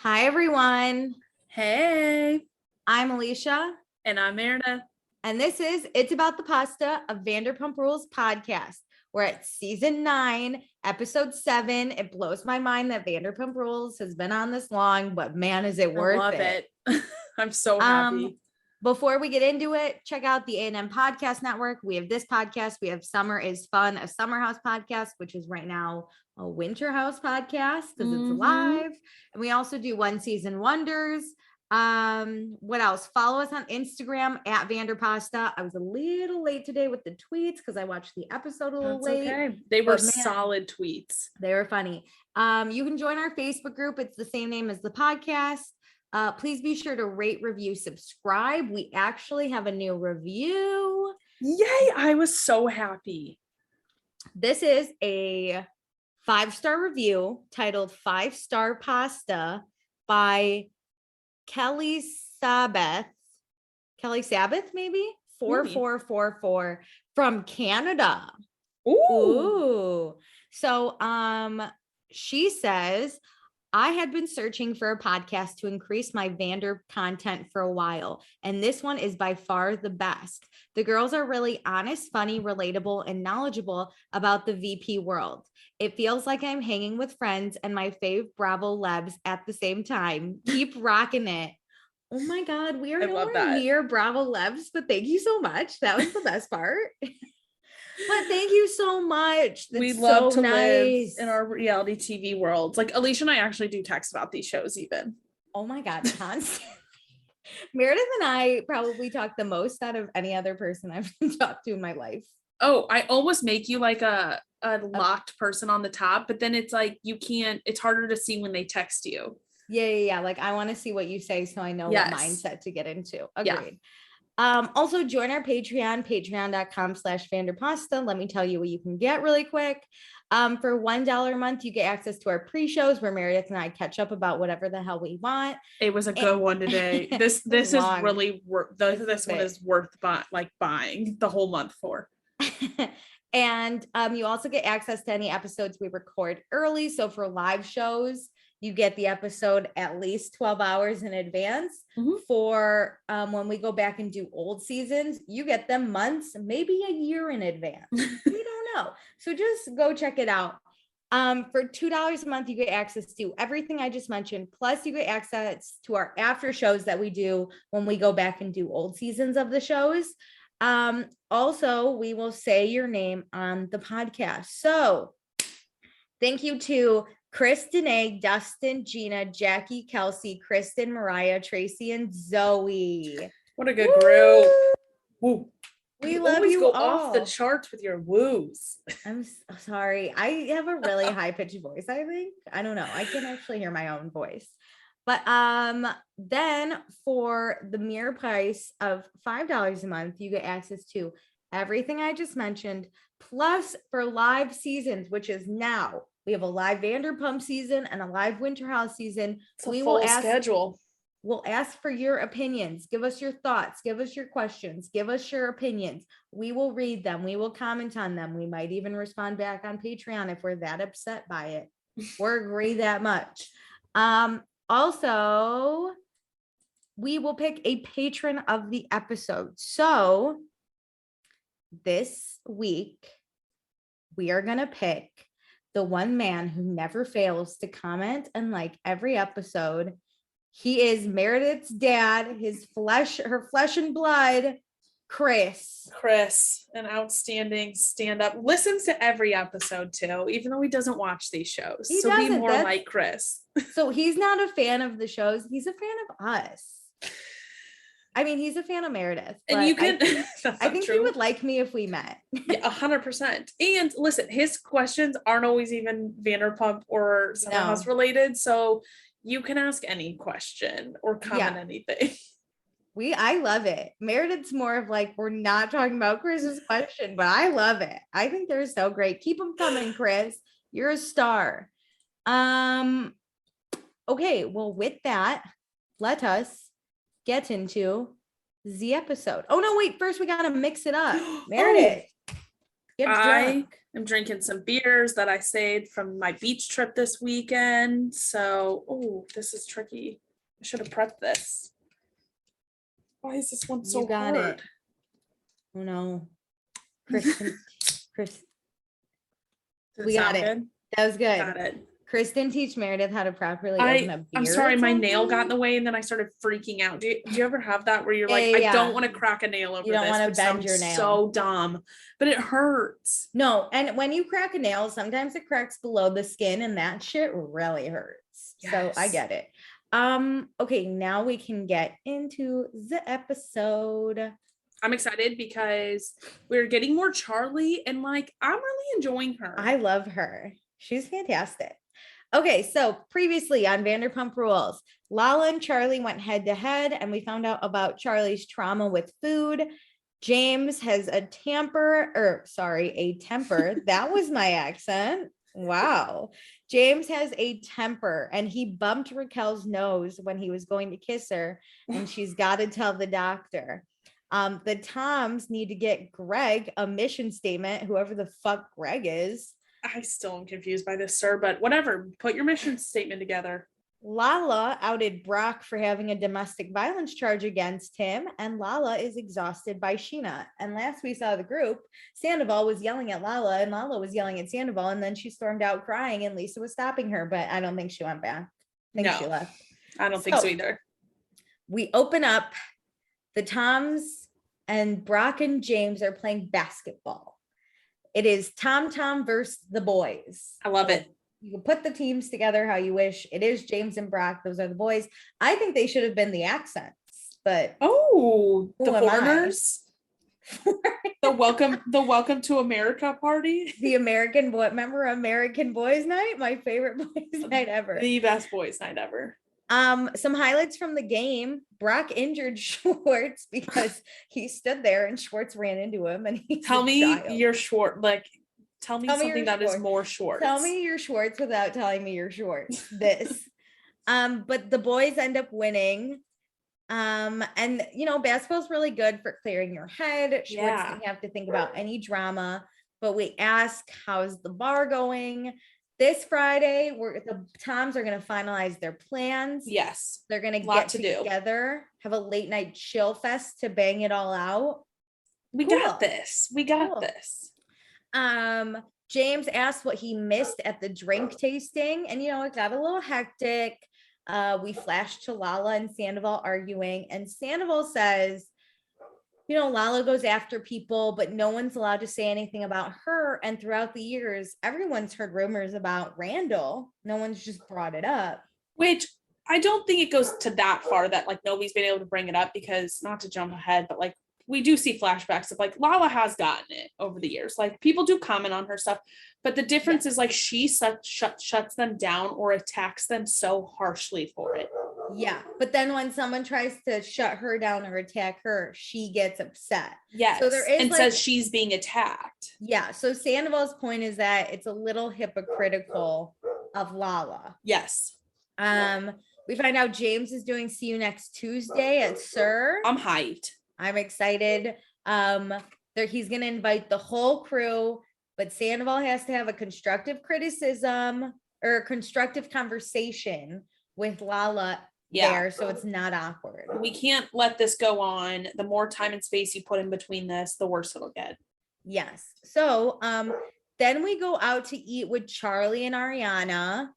Hi, everyone. Hey. I'm Alicia. And I'm Meredith. And this is It's About the Pasta, a Vanderpump Rules podcast. We're at season 9, episode 7. It blows my mind that Vanderpump Rules has been on this long, but man, is it worth it. I love it. I'm so happy. Before we get into it, check out the A&M Podcast Network. We have this podcast. We have Summer is Fun, a summer house podcast, which is right now a winter house podcast because it's live. And we also do One Season Wonders. What else? Follow us on Instagram at Vanderpasta. I was a little late today with the tweets because I watched the episode a little late. Okay. They were solid tweets. They were funny. You can join our Facebook group. It's the same name as the podcast. Please be sure to rate, review, subscribe. We actually have a new review. Yay! I was so happy. This is a 5-star review titled 5-Star Pasta by Kelly Sabbath, maybe 4444 from Canada. Ooh. So, she says, I had been searching for a podcast to increase my Vander content for a while, and this one is by far the best. The girls are really honest, funny, relatable, and knowledgeable about the VP world. It feels like I'm hanging with friends and my fave Bravo Lebs at the same time. Keep rocking it. Oh my God, we are nowhere near Bravo Lebs, but thank you so much. That was the best part. But thank you so much. We love to live in our reality TV worlds. Like Alicia and I actually do text about these shows even. Oh my God, constantly. Meredith and I probably talk the most out of any other person I've talked to in my life. Oh, I almost make you like a locked person on the top, but then it's like you can't, it's harder to see when they text you. Yeah. Like I want to see what you say so I know what mindset to get into. Agreed. Yeah. Also join our Patreon, patreon.com/Vanderpasta. Let me tell you what you can get really quick. For $1 a month, you get access to our pre-shows where Meredith and I catch up about whatever the hell we want. It was a good one today. This is really worth. This one is worth buying the whole month for. And you also get access to any episodes we record early. So for live shows, you get the episode at least 12 hours in advance. For when we go back and do old seasons, you get them months, maybe a year in advance. We don't know. So just go check it out. For $2 a month, you get access to everything I just mentioned. Plus you get access to our after shows that we do when we go back and do old seasons of the shows. Also, we will say your name on the podcast. So thank you to Chris, Danae, Dustin, Gina, Jackie, Kelsey, Kristen, Mariah, Tracy, and Zoe. What a good group. Woo. We love you go all. Off the charts with your woos. I'm sorry. I have a really high-pitched voice, I think. I don't know. I can actually hear my own voice. But then for the mere price of $5 a month, you get access to everything I just mentioned, plus for live seasons, which is now. We have a live Vanderpump season and a live Winter House season. It's a full schedule. We'll ask for your opinions. Give us your thoughts. Give us your questions. Give us your opinions. We will read them. We will comment on them. We might even respond back on Patreon if we're that upset by it or agree that much. Also, we will pick a patron of the episode. So this week, we are going to pick the one man who never fails to comment and like every episode. He is Meredith's dad, her flesh and blood, Chris, an outstanding stand-up, listens to every episode too, even though he doesn't watch these shows. Be more like Chris. So he's not a fan of the shows. He's a fan of us. I mean, he's a fan of Meredith. And you can, I think he would like me if we met. Yeah, 100%. And listen, his questions aren't always even Vanderpump or Summer House related. So you can ask any question or comment anything. I love it. Meredith's more of like, we're not talking about Chris's question, but I love it. I think they're so great. Keep them coming, Chris. You're a star. Okay, well, with that, let us get into the episode. Oh no, wait, first we gotta mix it up. Meredith, Get I drunk. am drinking some beers that I saved from my beach trip this weekend. So, oh, this is tricky. I should have prepped this. Why is this one so You got hard? it. Oh no. Kristen, Chris, we got it. Good? That was good. Got it. Kristen teach Meredith how to properly open a beer. I'm sorry, or my nail got in something? the way and then I started freaking out. Do you ever have that where you're Yeah, like, yeah, I yeah. don't want to crack a nail over You don't this, wanna which bend your sounds nail. so dumb, but it hurts. No, and when you crack a nail, sometimes it cracks below the skin and that shit really hurts. So I Yes. get it. Okay, now we can get into the episode. I'm excited because we're getting more Charli and like I'm really enjoying her. I love her. She's fantastic. Okay, so previously on Vanderpump Rules, Lala and Charli went head to head, and we found out about Charli's trauma with food. James has a temper. That was my accent. Wow. James has a temper, and he bumped Raquel's nose when he was going to kiss her, and she's got to tell the doctor. The Toms need to get Greg a mission statement, whoever the fuck Greg is. I still am confused by this, sir, but whatever. Put your mission statement together. Lala outed Brock for having a domestic violence charge against him, and Lala is exhausted by Sheena. And last we saw the group, Sandoval was yelling at Lala, and Lala was yelling at Sandoval, and then she stormed out crying, and Lisa was stopping her, but I don't think she went back. I think she left. I don't think so either. We open up. The Toms and Brock and James are playing basketball. It is Tom versus the boys. I love it. You can put the teams together how you wish. It is James and Brock. Those are the boys. I think they should have been the accents, but the foreigners. the welcome to America party. The American boy. Remember American Boys Night? My favorite boys night ever. The best boys night ever. Some highlights from the game. Brock injured Schwartz because he stood there and Schwartz ran into him, and he tell me you're Schwartz. Like, tell me something that is more Schwartz. Tell me you're Schwartz without telling me you're Schwartz. This. But the boys end up winning. And basketball's really good for clearing your head. Schwartz didn't have to think about any drama. But we ask, how's the bar going? This Friday, the Toms are going to finalize their plans. Yes. They're going to get together, have a late night chill fest to bang it all out. We got this. This. James asked what he missed at the drink tasting, and it got a little hectic. We flashed to Lala and Sandoval arguing, and Sandoval says, Lala goes after people, but no one's allowed to say anything about her. And throughout the years, everyone's heard rumors about Randall. No one's just brought it up. Which I don't think it goes to that far that like nobody's been able to bring it up, because not to jump ahead, but like we do see flashbacks of like Lala has gotten it over the years. Like people do comment on her stuff, but the difference is like she shuts them down or attacks them so harshly for it. Yeah, but then when someone tries to shut her down or attack her, she gets upset. Yes, so there is says she's being attacked. Yeah, so Sandoval's point is that it's a little hypocritical of Lala. Yes. We find out James is doing See You Next Tuesday at Sir. I'm hyped. I'm excited. He's gonna invite the whole crew, but Sandoval has to have a constructive criticism or a constructive conversation with Lala. There, so it's not awkward. We can't let this go on. The more time and space you put in between this, the worse it'll get. Yes. So then we go out to eat with Charli and Ariana.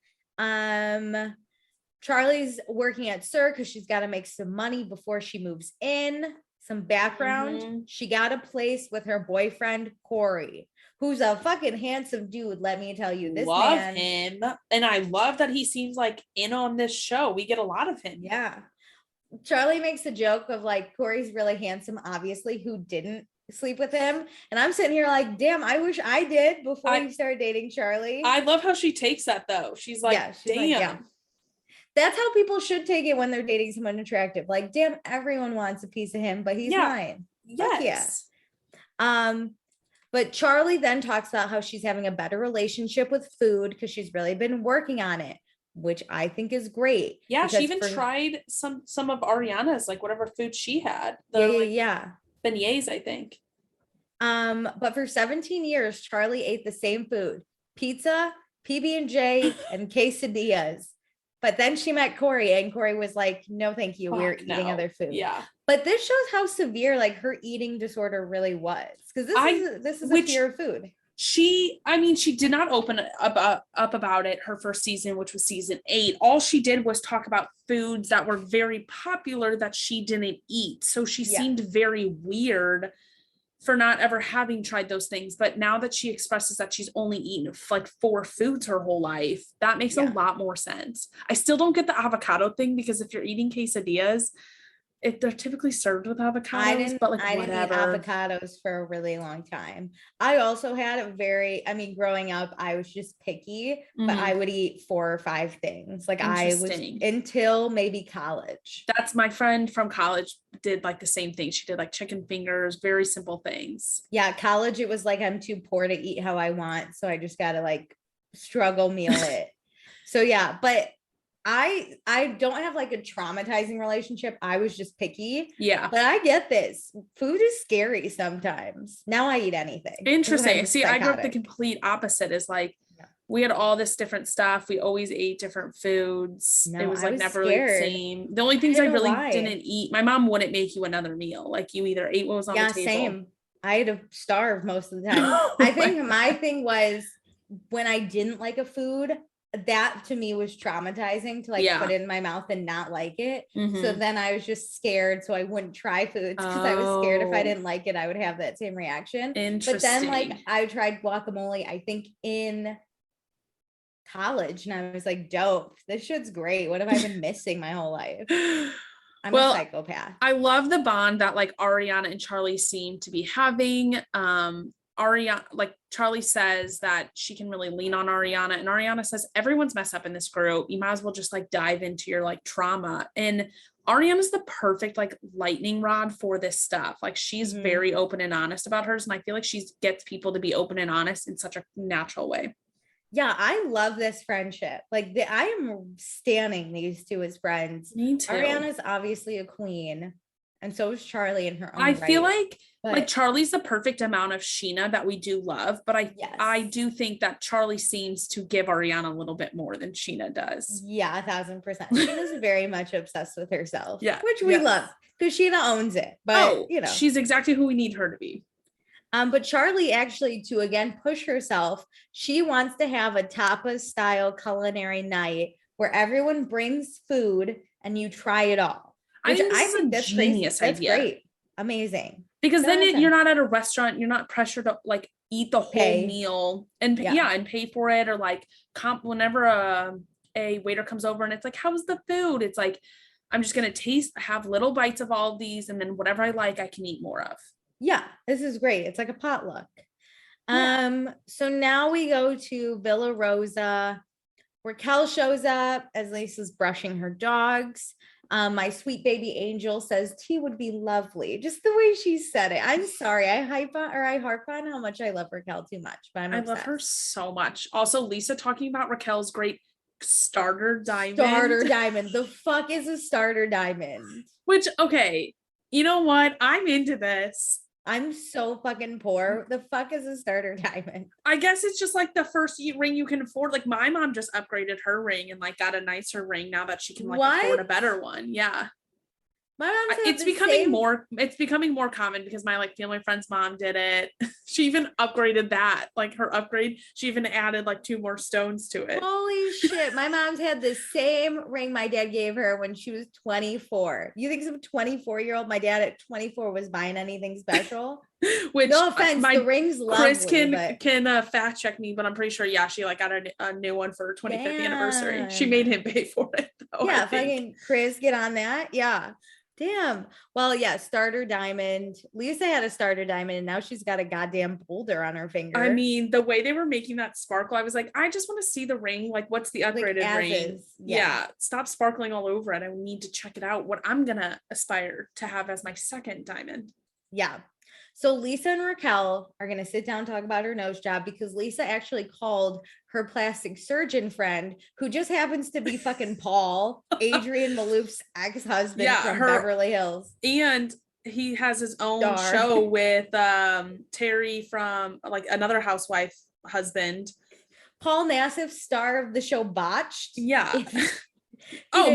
Charli's working at Sir because she's got to make some money before she moves in. Some background. Mm-hmm. She got a place with her boyfriend Corey, who's a fucking handsome dude. Let me tell you, this love man. Him, and I love that he seems like in on this show. We get a lot of him. Yeah. Charli makes a joke of like Corey's really handsome, obviously, who didn't sleep with him, and I'm sitting here like, damn, I wish I did before you started dating Charli. I love how she takes that though. She's like, damn. Like, yeah. That's how people should take it when they're dating someone attractive. Like, damn, everyone wants a piece of him, but he's mine. Yes. But Charli then talks about how she's having a better relationship with food because she's really been working on it, which I think is great. Yeah, she even tried some of Ariana's, like whatever food she had. Beignets, I think. But for 17 years, Charli ate the same food: pizza, PB&J, and quesadillas. But then she met Corey, and Corey was like, no, thank you. We're Fuck eating no. other food. Yeah. But this shows how severe like her eating disorder really was. Because this is a fear of food. She did not open up about it her first season, which was season 8. All she did was talk about foods that were very popular that she didn't eat. So she seemed very weird for not ever having tried those things. But now that she expresses that she's only eaten like 4 foods her whole life, that makes a lot more sense. I still don't get the avocado thing, because if you're eating quesadillas, they're typically served with avocados, I didn't eat avocados for a really long time. I also had growing up, I was just picky, but I would eat 4 or 5 things. Like I was until maybe college. That's my friend from college did like the same thing. She did like chicken fingers, very simple things. Yeah, college, it was like, I'm too poor to eat how I want, so I just gotta like struggle meal it. So yeah, but I don't have like a traumatizing relationship. I was just picky. Yeah. But I get this. Food is scary sometimes. Now I eat anything. Interesting. See, I grew up the complete opposite. Is like we had all this different stuff. We always ate different foods. It was like never like the same. The only things I really didn't eat, my mom wouldn't make you another meal. Like you either ate what was on the table. Yeah, same. I had to starve most of the time. I think my thing was when I didn't like a food, that to me was traumatizing to like put it in my mouth and not like it. So then I was just scared, so I wouldn't try foods because I was scared if I didn't like it, I would have that same reaction. But then like I tried guacamole, I think in college, and I was like, dope, this shit's great. What have I been missing my whole life? I'm a psychopath. I love the bond that like Ariana and Charli seem to be having. Ariana, like Charli says that she can really lean on Ariana, and Ariana says everyone's messed up in this group. You might as well just like dive into your like trauma. And Ariana's the perfect like lightning rod for this stuff. Like she's very open and honest about hers, and I feel like she gets people to be open and honest in such a natural way. Yeah, I love this friendship. Like I am standing these two as friends. Me too. Ariana's obviously a queen, and so is Charli in her own right. Feel like Charli's the perfect amount of Sheena that we do love, but I do think that Charli seems to give Ariana a little bit more than Sheena does. Yeah, 1000%. Sheena's very much obsessed with herself, which we love because Sheena owns it. But you know, she's exactly who we need her to be. But Charli actually, to again push herself, she wants to have a tapas style culinary night where everyone brings food and you try it all. I think that's a genius idea. That's great. Amazing. Because then you're not at a restaurant, you're not pressured to like eat the whole meal and and pay for it, or like whenever a waiter comes over and it's like, how's the food? It's like, I'm just going to have little bites of all of these, and then whatever I like, I can eat more of. Yeah, this is great. It's like a potluck. So now we go to Villa Rosa. Raquel shows up as Lisa's brushing her dogs. My sweet baby angel says tea would be lovely. Just the way she said it. I'm sorry. I harp on how much I love Raquel too much, but I love her so much. Also, Lisa talking about Raquel's great starter diamond. The fuck is a starter diamond? Which, okay, you know what? I'm into this. I'm so fucking poor. The fuck is a starter diamond? I guess it's just like the first ring you can afford. Like my mom just upgraded her ring and like got a nicer ring now that she can like afford a better one. Yeah. My mom said it's becoming more common because my like family friend's mom did it. She even upgraded that, like her upgrade. She even added like 2 more stones to it. Holy shit. My mom's had the same ring my dad gave her when she was 24. You think some 24-year-old, my dad at 24 was buying anything special? Which, no offense, the ring's lovely. Chris can fact check me, but I'm pretty sure, she like got a new one for her 25th anniversary. She made him pay for it though. Yeah, fucking Chris, get on that. Yeah. Damn. Well, yeah, starter diamond. Lisa had a starter diamond and now she's got a goddamn boulder on her finger. I mean, the way they were making that sparkle, I was like, I just want to see the ring. Like, what's the upgraded ring? Yeah. Stop sparkling all over it. I need to check it out. What I'm gonna aspire to have as my second diamond. Yeah. So Lisa and Raquel are going to sit down and talk about her nose job because Lisa actually called her plastic surgeon friend, who just happens to be fucking Paul, Adrienne Malouf's ex-husband from Beverly Hills. And he has his own Star. show with Terry from like another housewife husband. Paul Nassif, star of the show Botched. Yeah. Oh,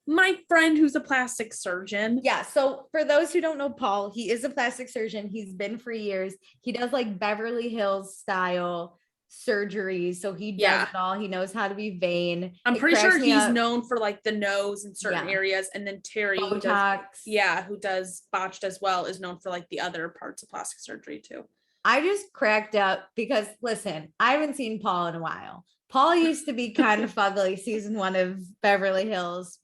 my friend who's a plastic surgeon. Yeah. So for those who don't know Paul, he is a plastic surgeon. He's been for years. He does like Beverly Hills style surgeries. So he does it all. He knows how to be vain. I'm pretty sure he's known for like the nose in certain areas. And then Terry, Botox. who does Botched as well, is known for like the other parts of plastic surgery too. I just cracked up because listen, I haven't seen Paul in a while. Paul used to be kind of fugly season 1 of Beverly Hills,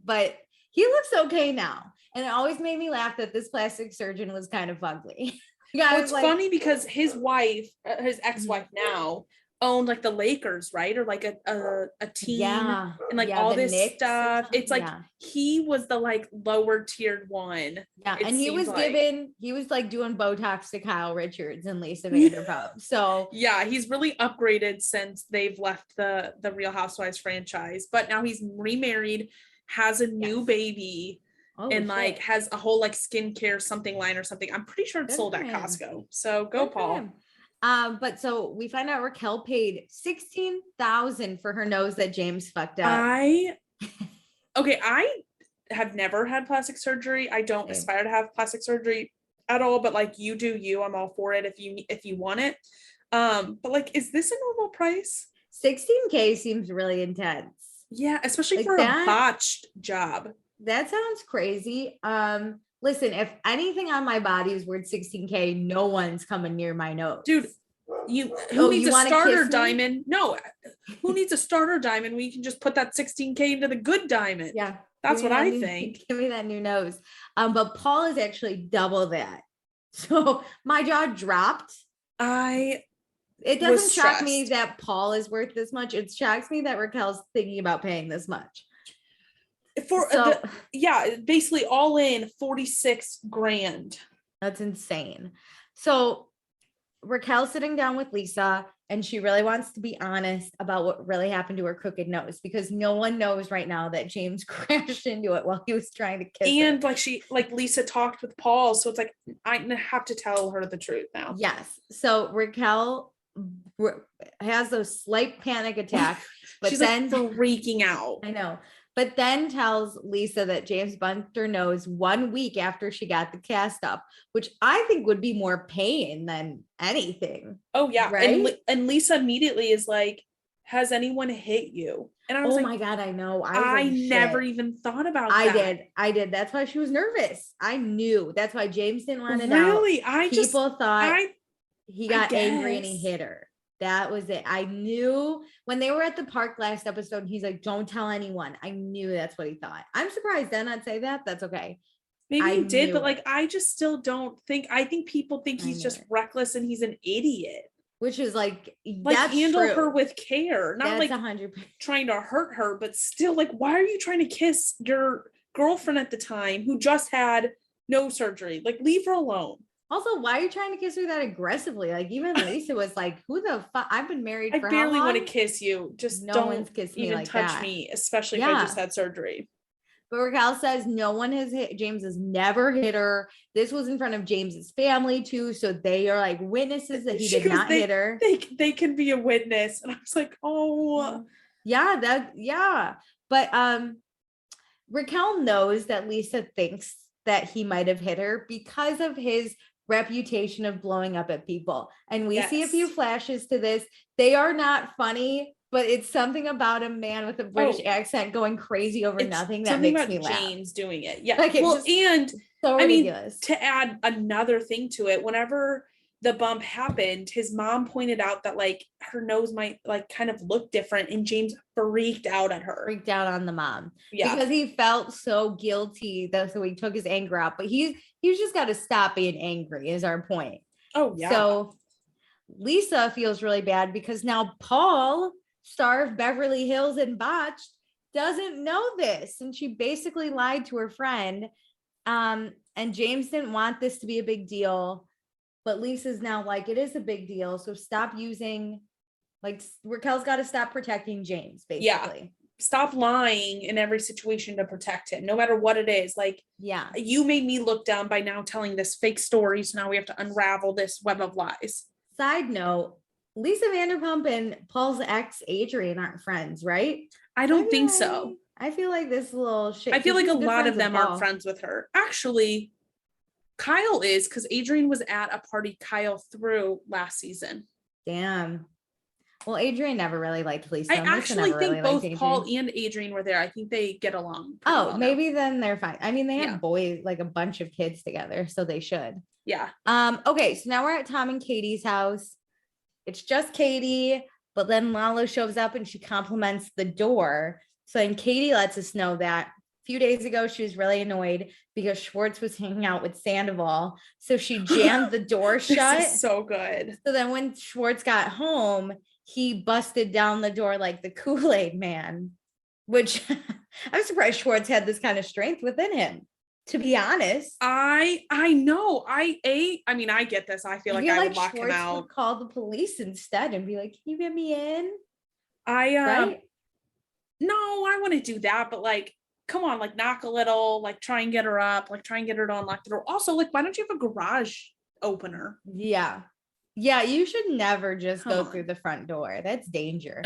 but he looks okay now. And it always made me laugh that this plastic surgeon was kind of ugly. It's funny because his wife, his ex-wife now, owned like the Lakers, right? Or like a team and like all this Knicks stuff. It's like he was the like lower tiered one. Yeah, and he was like doing Botox to Kyle Richards and Lisa Vanderpump. So yeah, he's really upgraded since they've left the Real Housewives franchise. But now he's remarried, has a new baby. And like has a whole like skincare something line or something. I'm pretty sure it's sold at Costco. So go Paul. But so we find out Raquel paid $16,000 for her nose that James fucked up. I have never had plastic surgery. I don't aspire to have plastic surgery at all, but like you do you, I'm all for it if you want it. But like, is this a normal price? $16K seems really intense. Yeah, especially like for a botched job. That sounds crazy. Listen, if anything on my body is worth $16K, no one's coming near my nose. Dude, who needs a starter diamond? No, who needs a starter diamond when you can just put that $16K into the good diamond? Yeah. That's what I think. Give me that new nose. But Paul is actually double that. So my jaw dropped. It doesn't shock me that Paul is worth this much. It shocks me that Raquel's thinking about paying this much. Basically all in $46,000. That's insane. So Raquel's sitting down with Lisa and she really wants to be honest about what really happened to her crooked nose because no one knows right now that James crashed into it while he was trying to kiss her. And like Lisa talked with Paul, so it's like I have to tell her the truth now. Yes. So Raquel has those slight panic attacks, but she's then like freaking out. I know. But then tells Lisa that James bumped her nose 1 week after she got the cast up, which I think would be more pain than anything. Oh, yeah. Right? And Lisa immediately is like, has anyone hit you? And I was my God, I know. I never even thought about that. I did. That's why she was nervous. I knew. That's why James didn't want to know. Really? People thought he got angry and he hit her. That was it. I knew when they were at the park last episode, he's like, don't tell anyone. I knew that's what he thought. I'm surprised then I'd say that. That's okay. Maybe he did, but like, I just still don't think, I think people think he's just reckless and he's an idiot. Which is like handle her with care. Not that's like 100%. Trying to hurt her, but still like, why are you trying to kiss your girlfriend at the time who just had nose surgery? Like, leave her alone. Also, why are you trying to kiss her that aggressively? Like even Lisa was like, who the fuck? I've been married for how long? I barely want to kiss you. Just don't one's kissed me even like touch that. me, especially if I just had surgery. But Raquel says no one has hit, James has never hit her. This was in front of James's family too. So they are like witnesses that he did not hit her. They can be a witness. And I was like, oh. Yeah. But Raquel knows that Lisa thinks that he might have hit her because of his reputation of blowing up at people. And we see a few flashes to this. They are not funny, but it's something about a man with a British accent going crazy over nothing that makes me laugh. James doing it. Yeah. Like and so ridiculous. To add another thing to it, whenever the bump happened, his mom pointed out that like her nose might like kind of look different, and James freaked out at her. Freaked out on the mom. Yeah. Because he felt so guilty that so he took his anger out. But he's just got to stop being angry, is our point. Oh, yeah. So Lisa feels really bad because now Paul, star of Beverly Hills and Botched, doesn't know this. And she basically lied to her friend. And James didn't want this to be a big deal. But Lisa's now like, it is a big deal. So stop using, like, Raquel's got to stop protecting James, basically. stop lying in every situation to protect him, no matter what it is. Like, Yeah. you made me look down by now telling this fake story. So now we have to unravel this web of lies. Side note, Lisa Vanderpump and Paul's ex Adrian aren't friends, right? I don't think so. I feel like this little shit. I feel like she's a good lot friends of with them Paul. aren't friends with her. Actually, Kyle is, because Adrian was at a party Kyle threw last season. Damn. Well, Adrian never really liked Lisa. I Lisa actually never think really both liked Paul Adrian. and Adrian were there. I think they get along pretty well now. Maybe then they're fine. I mean, they have Yeah. boys, like a bunch of kids together, so they should. Yeah. Okay, so now we're at Tom and Katie's house. It's just Katie, but then Lala shows up and she compliments the door. So then Katie lets us know that a few days ago she was really annoyed because Schwartz was hanging out with Sandoval. So she jammed the door shut. This is so good. So then when Schwartz got home, he busted down the door like the Kool-Aid man, which I'm surprised Schwartz had this kind of strength within him, to be honest. I know. I mean, I get this. I feel like I would lock him Schwartz out. would call the police instead and be like, "Can you get me in?" Right? No, I want to do that, but like, come on, like knock a little, like try and get her up, like try and get her to unlock the door. Also, like, why don't you have a garage opener? Yeah. Yeah, you should never just Come go on. through the front door. That's danger.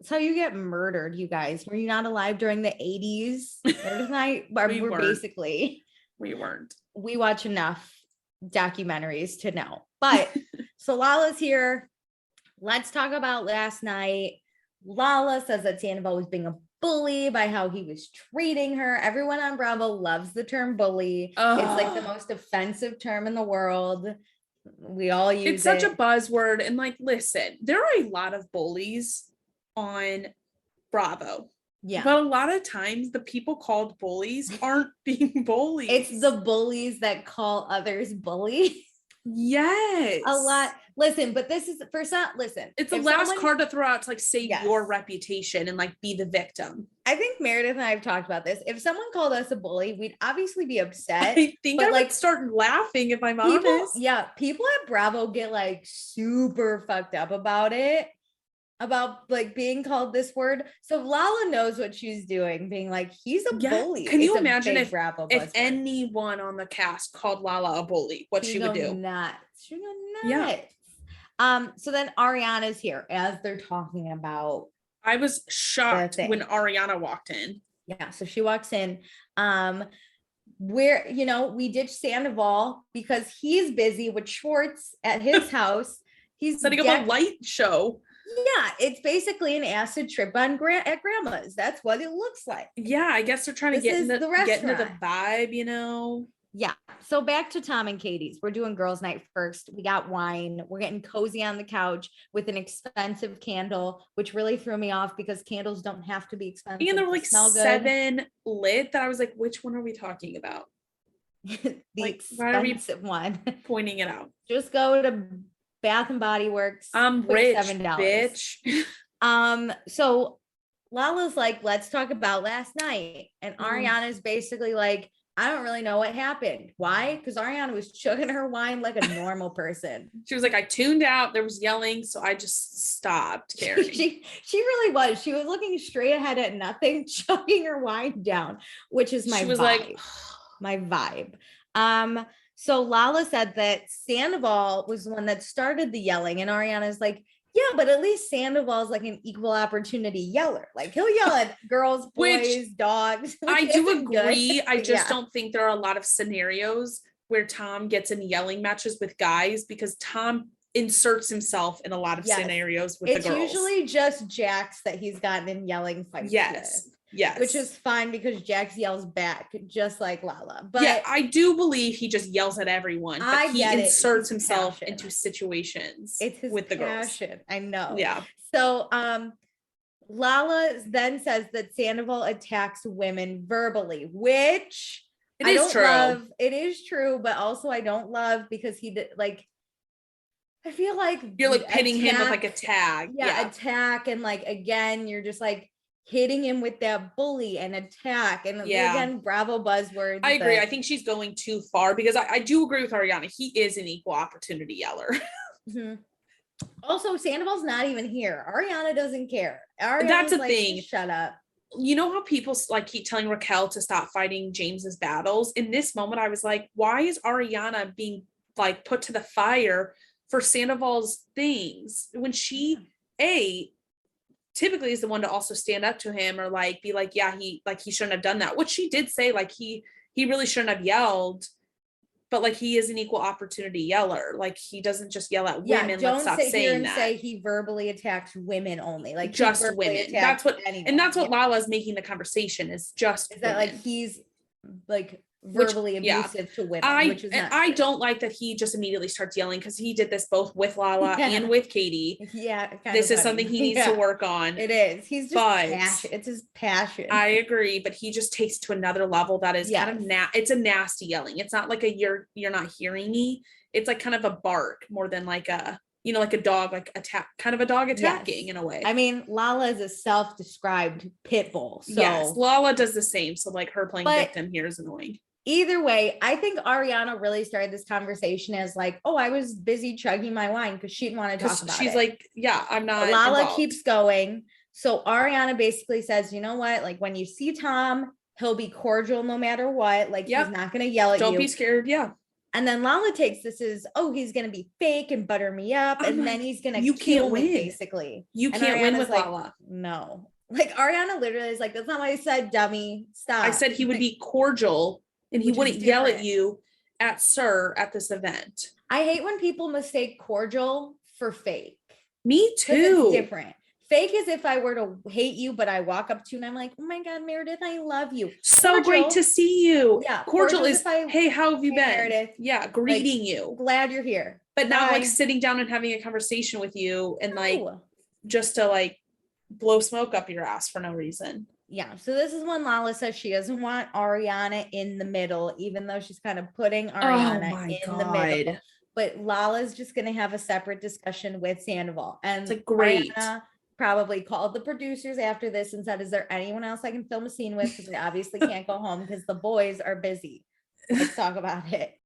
So you get murdered, you guys. Were you not alive during the 80s? Meredith and I We were weren't. basically, We weren't. we watch enough documentaries to know. But so Lala's here. Let's talk about last night. Lala says that Sandoval was being a bully by how he was treating her. Everyone on Bravo loves the term bully. It's like the most offensive term in the world. We all use It's such it. a buzzword. And like, listen, there are a lot of bullies on Bravo. Yeah. But a lot of times the people called bullies aren't being bullies. It's the bullies that call others bullies. Yes. A lot. Listen, but this is for some. Listen, It's the if last someone- card to throw out to like save Yes. your reputation and like be the victim. I think Meredith and I have talked about this. If someone called us a bully, we'd obviously be upset. I think but, I like, would start laughing if I'm People, honest. yeah, people at Bravo get like super fucked up about it, about like being called this word. So Lala knows what she's doing, being like, he's a Yeah. bully. Can you It's a imagine big if Bravo If buzzword. anyone on the cast called Lala a bully, what she would do? Nuts. She'd go Yeah. nuts. So then Ariana's here as they're talking about. I was shocked thing. when Ariana walked in. Yeah, so she walks in. Where we ditched Sandoval because he's busy with Schwartz at his house. He's Setting up a light show. Yeah, it's basically an acid trip at grandma's. That's what it looks like. Yeah, I guess they're trying to This get is into the get into the restaurant. vibe, Yeah. So back to Tom and Katie's. We're doing girls' night first. We got wine. We're getting cozy on the couch with an expensive candle, which really threw me off because candles don't have to be expensive. And there were to like smell good. 7 lit that I was like, which one are we talking about? The like, why are we- expensive one. Pointing it out. Just go to Bath and Body Works. I'm quick rich, $7. bitch. So Lala's like, let's talk about last night. And Ariana's basically like, I don't really know what happened. Why? Because Ariana was chugging her wine like a normal person. She was like, I tuned out. There was yelling, so I just stopped caring. She really was. She was looking straight ahead at nothing, chugging her wine down, which is my She was vibe. like, My vibe. So Lala said that Sandoval was the one that started the yelling, and Ariana's like, yeah, but at least Sandoval's like an equal opportunity yeller. Like he'll yell at girls, boys, Which dogs. I which do isn't good. agree. I just Yeah. don't think there are a lot of scenarios where Tom gets in yelling matches with guys because Tom inserts himself in a lot of Yes. scenarios with It's the girls. usually just Jax that he's gotten in yelling fights Yes. with, Yes. which is fine because Jax yells back just like Lala. But yeah, I do believe he just yells at everyone, but I he get it. inserts His himself passion. into situations it's his with the girls. passion. I know. Yeah. So Lala then says that Sandoval attacks women verbally, which It I is don't true. love. It is true, but also I don't love because he did like I feel like You're like pitting him with like a attack- tag. yeah, attack, and like again, you're just like hitting him with that bully and attack, and Yeah. again, Bravo buzzwords. I agree. that- I think she's going too far because I do agree with Ariana. He is an equal opportunity yeller. Mhm. Also, Sandoval's not even here. Ariana doesn't care. Ariana's That's a like, thing. Shut up. You know how people like keep telling Raquel to stop fighting James's battles? In this moment, I was like, why is Ariana being like put to the fire for Sandoval's things when she typically is the one to also stand up to him or like be like, yeah, he shouldn't have done that, which she did say, like he really shouldn't have yelled, but like he is an equal opportunity yeller. Like he doesn't just yell at women. Don't Let's stop sit here saying and that. say he verbally attacks women only, like just women. That's what anyone. And that's what Lala's making the conversation is just is that women. like he's like verbally abusive to women, which is not I true. don't like that he just immediately starts yelling because he did this both with Lala and with Katie. This is something he needs to work on. It is. He's just passion. It's his passion. I agree, but he just takes to another level that is kind of it's a nasty yelling. It's not like a you're not hearing me. It's like kind of a bark more than like a like a dog, like kind of a dog attacking in a way. I mean, Lala is a self-described pit bull. So yes, Lala does the same. So like her playing victim here is annoying. Either way, I think Ariana really started this conversation as like, oh, I was busy chugging my wine because she didn't want to talk about it. She's like, yeah, I'm not. Lala involved. Keeps going. So Ariana basically says, you know what? Like when you see Tom, he'll be cordial no matter what. Like he's not going to yell at you. Don't be scared. Yeah. And then Lala takes this as, oh, he's going to be fake and butter me up. And then he's going to kill me, basically. You can't win with like, Lala. No. Like Ariana literally is like, that's not what I said, dummy. Stop. I said he would be cordial. And he wouldn't yell at you at this event. I hate when people mistake cordial for fake. Me too. It's different. Fake is if I were to hate you, but I walk up to you and I'm like, oh my God, Meredith, I love you. So cordial, great to see you. Yeah. Cordial is, hey, how have you been? Meredith, yeah. Greeting you. Glad you're here. But not like sitting down and having a conversation with you and like just to like blow smoke up your ass for no reason. Yeah, so this is when Lala says she doesn't want Ariana in the middle, even though she's kind of putting Ariana the middle. But Lala's just going to have a separate discussion with Sandoval. And it's great. Ariana probably called the producers after this and said, is there anyone else I can film a scene with? Because they obviously can't go home because the boys are busy. Let's talk about it.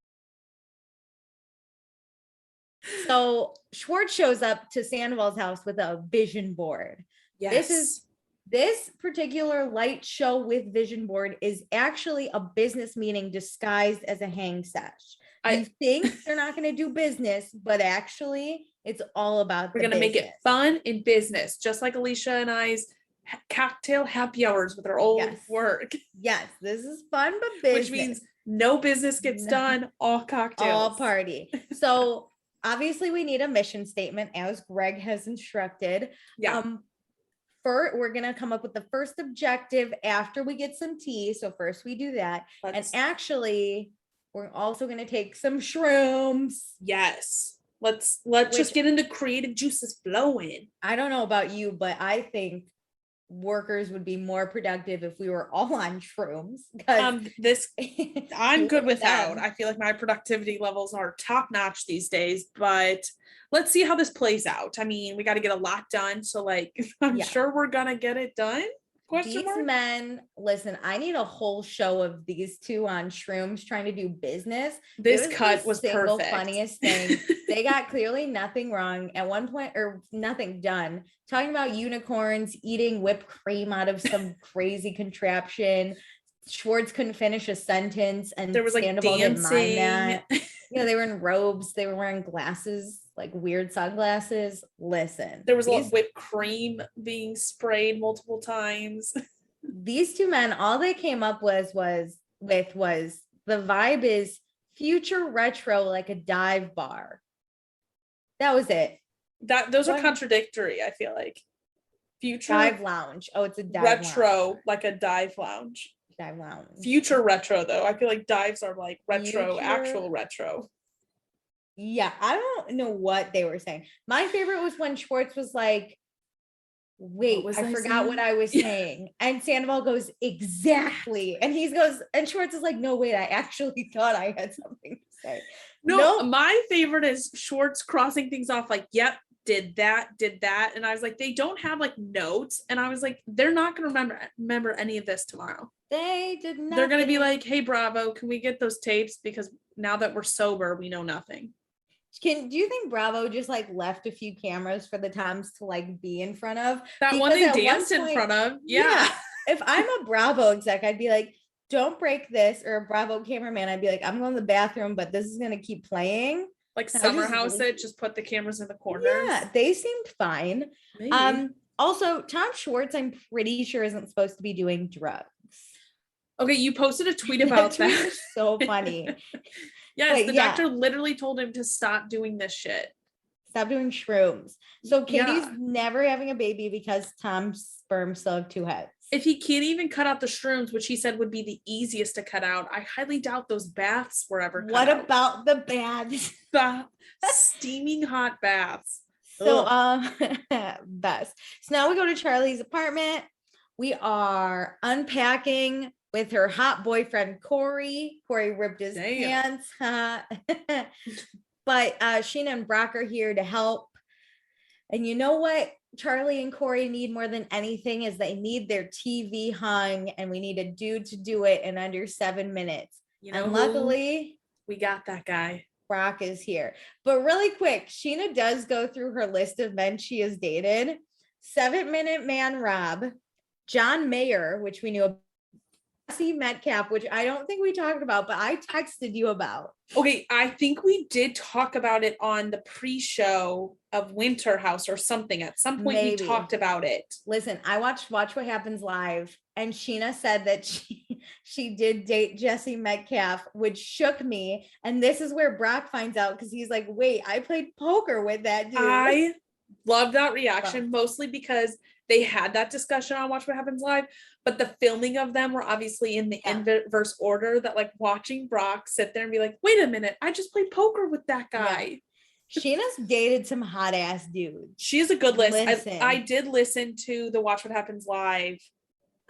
So Schwartz shows up to Sandoval's house with a vision board. Yes. This particular light show with vision board is actually a business meeting disguised as a hang sesh. You think they're not going to do business, but actually it's all about we're going to make it fun in business, just like Alicia and I's cocktail happy hours with our old work. Yes, this is fun, but business. Which means no business gets done, all cocktails. All party. So obviously we need a mission statement as Greg has instructed. Yeah. We're going to come up with the first objective after we get some tea. So first we do that. And actually, we're also going to take some shrooms. Yes. Let's just get into creative juices flowing. I don't know about you, but I think workers would be more productive if we were all on shrooms. I'm good without. I feel like my productivity levels are top notch these days, but let's see how this plays out. I mean, we got to get a lot done. So like, I'm sure we're going to get it done. These men, listen, I need a whole show of these two on shrooms trying to do business. This cut was perfect. Funniest thing. They got clearly nothing wrong at one point or nothing done. Talking about unicorns eating whipped cream out of some crazy contraption. Schwartz couldn't finish a sentence and there was like Sandoval dancing. Didn't mind that. They were in robes. They were wearing glasses, like weird sunglasses. Listen, there was a lot of whipped cream being sprayed multiple times. These two men, all they came up was the vibe is future retro, like a dive bar. That was it. Those are contradictory. I feel like future dive lounge. Oh, it's a dive retro, lounge. Like a dive lounge. Dive lounge. Future retro though. I feel like dives are like retro, actual retro. Yeah, I don't know what they were saying. My favorite was when Schwartz was like, wait, I forgot what I was saying. And Sandoval goes, exactly. And and Schwartz is like, no, wait, I actually thought I had something to say. No, my favorite is Schwartz crossing things off like, yep, did that. And I was like, they don't have like notes. And I was like, they're not going to remember any of this tomorrow. They did not. They're going to be like, hey, Bravo, can we get those tapes? Because now that we're sober, we know nothing. Do you think Bravo just like left a few cameras for the Toms to like be in front of? That one Because they at one danced in point- front of. Yeah. If I'm a Bravo exec, I'd be like, don't break this, or a Bravo cameraman, I'd be like, I'm going to the bathroom, but this is gonna keep playing. Like I summer just house really- it, just put the cameras in the corners. Yeah, they seemed fine. Maybe. Also, Tom Schwartz, I'm pretty sure isn't supposed to be doing drugs. Okay, you posted a tweet about Tweet that. was so funny. Yes, But the yeah. doctor literally told him to stop doing this shit. Stop doing shrooms. So Katie's Yeah. never having a baby because Tom's sperm still have two heads. If he can't even cut out the shrooms, which he said would be the easiest to cut out, I highly doubt those baths were ever cut What out. about the baths? The steaming hot baths? So best. So now we go to Charli's apartment. We are unpacking with her hot boyfriend Corey. Corey ripped his Damn. pants. But Sheena and Brock are here to help. And you know what Charli and Corey need more than anything is they need their TV hung, and we need a dude to do it in under 7 minutes. You know, And luckily, we got that guy. Brock is here. But really quick, Sheena does go through her list of men she has dated. 7-minute man Rob, John Mayer, which we knew, Jesse Metcalf, which I don't think we talked about, but I texted you about. Okay, I think we did talk about it on the pre-show of Winter House or something. At some point, Maybe. we talked about it. Listen, I watched Watch What Happens Live, and Sheena said that she did date Jesse Metcalf, which shook me. And this is where Brock finds out because he's like, wait, I played poker with that dude. I love that reaction, mostly because they had that discussion on Watch What Happens Live, but the filming of them were obviously in the inverse order, that like watching Brock sit there and be like, wait a minute, I just played poker with that guy. Sheena's dated some hot ass dudes. She has a good list. Listen. I did listen to the Watch What Happens Live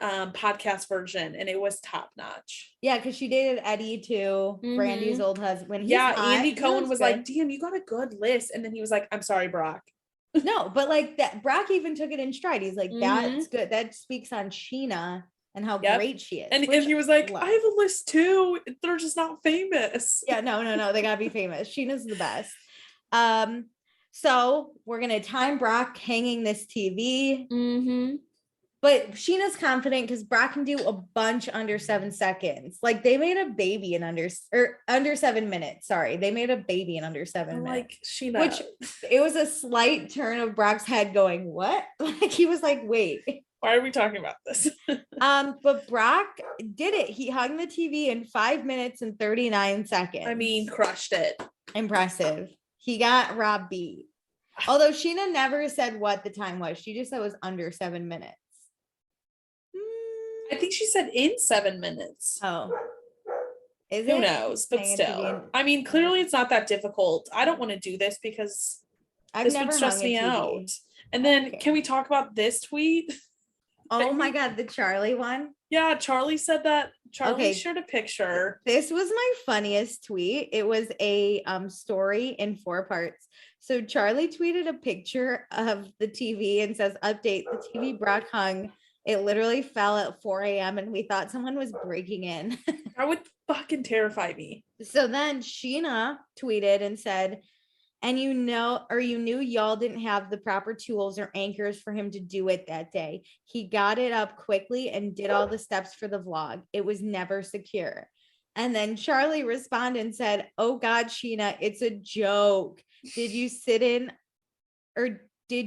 podcast version, and it was top notch. Yeah, because she dated Eddie too, Brandy's old husband. When he's hot, Andy Cohen was like, good. damn, you got a good list. And then he was like, I'm sorry, Brock. No, but like that, Brock even took it in stride. He's like, that's good. That speaks on Sheena and how great she is. And he was like, I have a list too. They're just not famous. Yeah, no, they gotta be famous. Sheena's the best. So we're gonna time Brock hanging this TV. But Sheena's confident because Brock can do a bunch under 7 seconds. Like they made a baby in under 7 minutes. Sorry, they made a baby in under 7 minutes. Like Sheena, which it was a slight turn of Brock's head going, what? Like he was like, wait. Why are we talking about this? But Brock did it. He hung the TV in 5 minutes and 39 seconds. I mean, crushed it. Impressive. He got Rob beat. Although Sheena never said what the time was. She just said it was under 7 minutes. I think she said in 7 minutes. Oh. Is Who it? knows? But Hang a still. TV in- I mean, clearly it's not that difficult. I don't want to do this because I've this never would stress hung a me TV. out. And then Okay. can we talk about this tweet? Oh my God, the Charli one. Yeah, Charli said that. Charli Okay. shared a picture. This was my funniest tweet. It was a story in 4 parts. So Charli tweeted a picture of the TV and says, update, the TV Brock hung. It literally fell at 4 a.m. and we thought someone was breaking in. That would fucking terrify me. So then Sheena tweeted and said, and you knew y'all didn't have the proper tools or anchors for him to do it that day. He got it up quickly and did all the steps for the vlog. It was never secure. And then Charli responded and said, oh God, Sheena, it's a joke. Did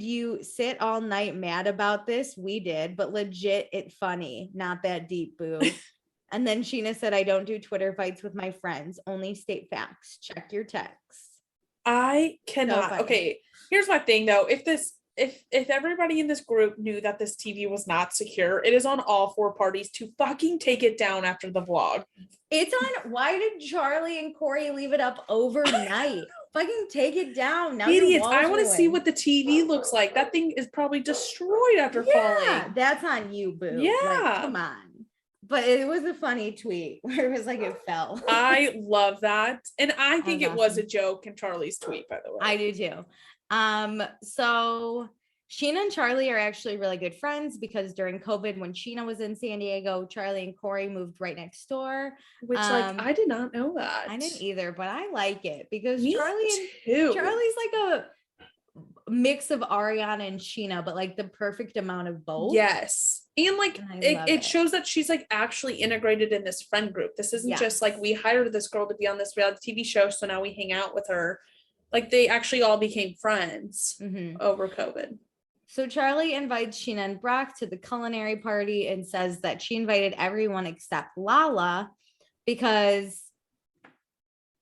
you sit all night mad about this? We did, but legit, it funny. Not that deep, boo. And then Sheena said, I don't do Twitter fights with my friends, only state facts. Check your texts. I cannot. funny. Okay, here's my thing though. If everybody in this group knew that this TV was not secure, it is on all 4 parties to fucking take it down after the vlog. It's on. Why did Charli and Corey leave it up overnight? Fucking take it down. Now Idiots. I want to see what the TV looks like. That thing is probably destroyed after falling. That's on you, boo. Yeah. Like, come on. But it was a funny tweet where it was like it fell. I love that. And I think That's it was awesome. a joke in Charli's tweet, by the way. I do too. So Sheena and Charli are actually really good friends because during COVID, when Sheena was in San Diego, Charli and Corey moved right next door. Which I did not know that. I didn't either, but I like it because Me too. Charli's like a mix of Ariana and Sheena, but like the perfect amount of both. Yes. And like And it shows that she's like actually integrated in this friend group. This isn't just like we hired this girl to be on this reality TV show, so now we hang out with her. Like they actually all became friends over COVID. So Charli invites Sheena and Brock to the culinary party and says that she invited everyone except Lala because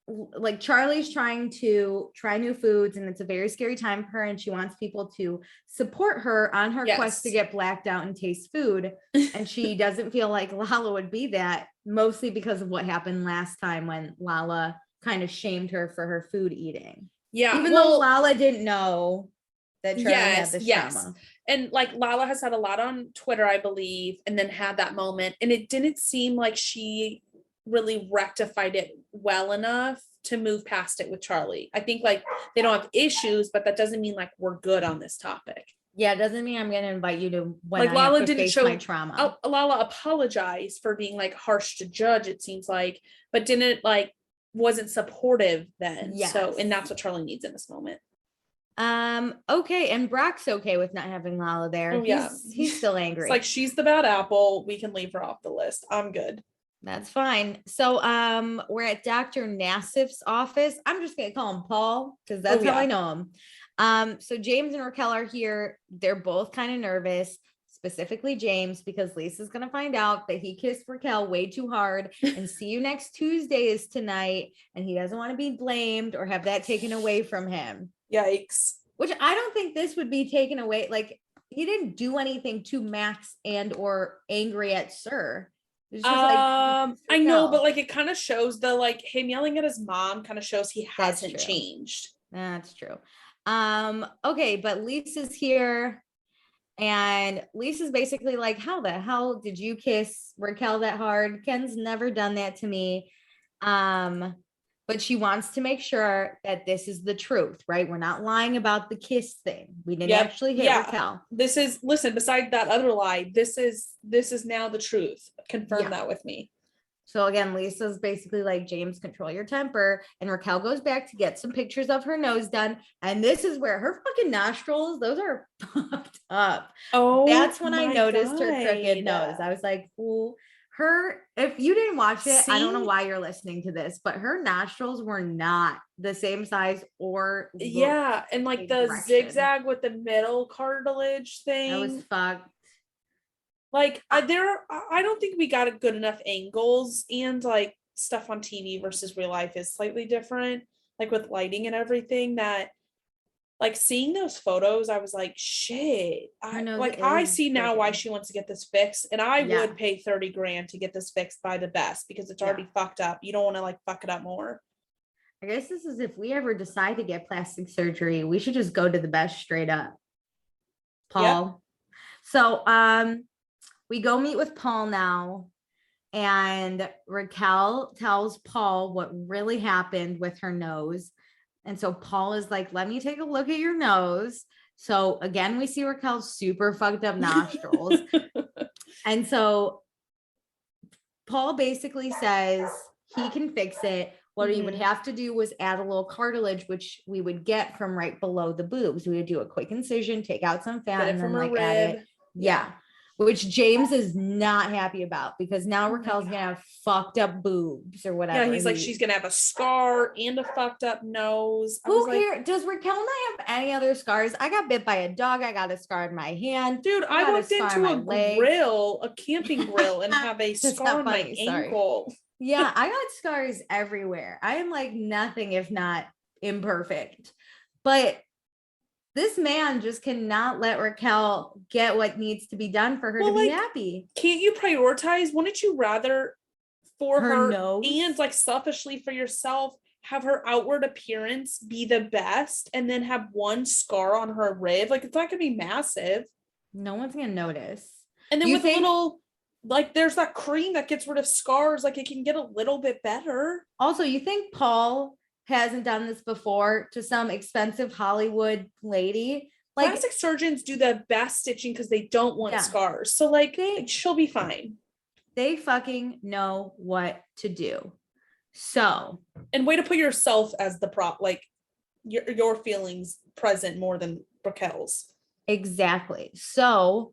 like Charli's trying to try new foods and it's a very scary time for her and she wants people to support her on her quest to get blacked out and taste food. And she doesn't feel like Lala would be that, mostly because of what happened last time when Lala kind of shamed her for her food eating. Yeah. Even though Lala didn't know that Charli had this trauma. And like Lala has had a lot on Twitter, I believe, and then had that moment. And it didn't seem like she really rectified it well enough to move past it with Charli. I think like they don't have issues, but that doesn't mean like we're good on this topic. Yeah, it doesn't mean I'm going to invite you to when like I Lala have to didn't face show my trauma. Lala apologized for being like harsh to judge, it seems like, but didn't like wasn't supportive then. Yes. So, and that's what Charli needs in this moment. Okay, and Brock's okay with not having Lala there. Oh, yeah. He's still angry. It's like she's the bad apple. We can leave her off the list. I'm good. That's fine. So we're at Dr. Nassif's office. I'm just gonna call him Paul because that's how I know him. So James and Raquel are here. They're both kind of nervous, specifically James, because Lisa's gonna find out that he kissed Raquel way too hard. And see you next Tuesday is tonight, and he doesn't want to be blamed or have that taken away from him. Yikes. Which I don't think this would be taken away. Like he didn't do anything to Max and or angry at Sir. It's just I know, but like it kind of shows the like him yelling at his mom kind of shows he hasn't changed. That's true. Okay, but Lisa's here and Lisa's basically like, how the hell did you kiss Raquel that hard? Ken's never done that to me. But she wants to make sure that this is the truth, right? We're not lying about the kiss thing. We didn't actually hit Raquel. This is, listen, beside that other lie, this is now the truth. Confirm that with me. So again, Lisa's basically like, James, control your temper. And Raquel goes back to get some pictures of her nose done. And this is where her fucking nostrils, those are fucked up. Oh, that's when I noticed her crooked nose. I was like, ooh. If you didn't watch it, I don't know why you're listening to this, but her nostrils were not the same size or and like the zigzag with the middle cartilage thing. That was fucked. Like I don't think we got a good enough angles, and like stuff on TV versus real life is slightly different, like with lighting and everything. That like seeing those photos, I was like, shit. I see now why she wants to get this fixed. And I would pay 30 grand to get this fixed by the best because it's already fucked up. You don't want to like fuck it up more. I guess this is if we ever decide to get plastic surgery, we should just go to the best straight up. Paul. Yep. So we go meet with Paul now. And Raquel tells Paul what really happened with her nose. And so Paul is like, let me take a look at your nose. So again, we see Raquel's super fucked up nostrils. And so Paul basically says he can fix it. What he would have to do was add a little cartilage, which we would get from right below the boobs. We would do a quick incision, take out some fat, and then like add it. Yeah. Which James is not happy about because now Raquel's gonna have fucked up boobs or whatever. Yeah, he's like, she's gonna have a scar and a fucked up nose. Who cares? Does Raquel not have any other scars? I got bit by a dog. I got a scar in my hand. Dude, I walked into a camping grill, and have a scar on my ankle. Yeah, I got scars everywhere. I am like nothing if not imperfect. But this man just cannot let Raquel get what needs to be done for her to be happy. Can't you prioritize? Wouldn't you rather for her nose and like selfishly for yourself have her outward appearance be the best and then have one scar on her rib? Like it's not gonna be massive. No one's gonna notice. And then with a little, like there's that cream that gets rid of scars, like it can get a little bit better. Also, you think Paul hasn't done this before to some expensive Hollywood lady? Like, plastic surgeons do the best stitching because they don't want Yeah. scars. So like she'll be fine. they fucking know what to do. So, And way to put yourself as the prop, like your feelings present more than Raquel's. exactly. So,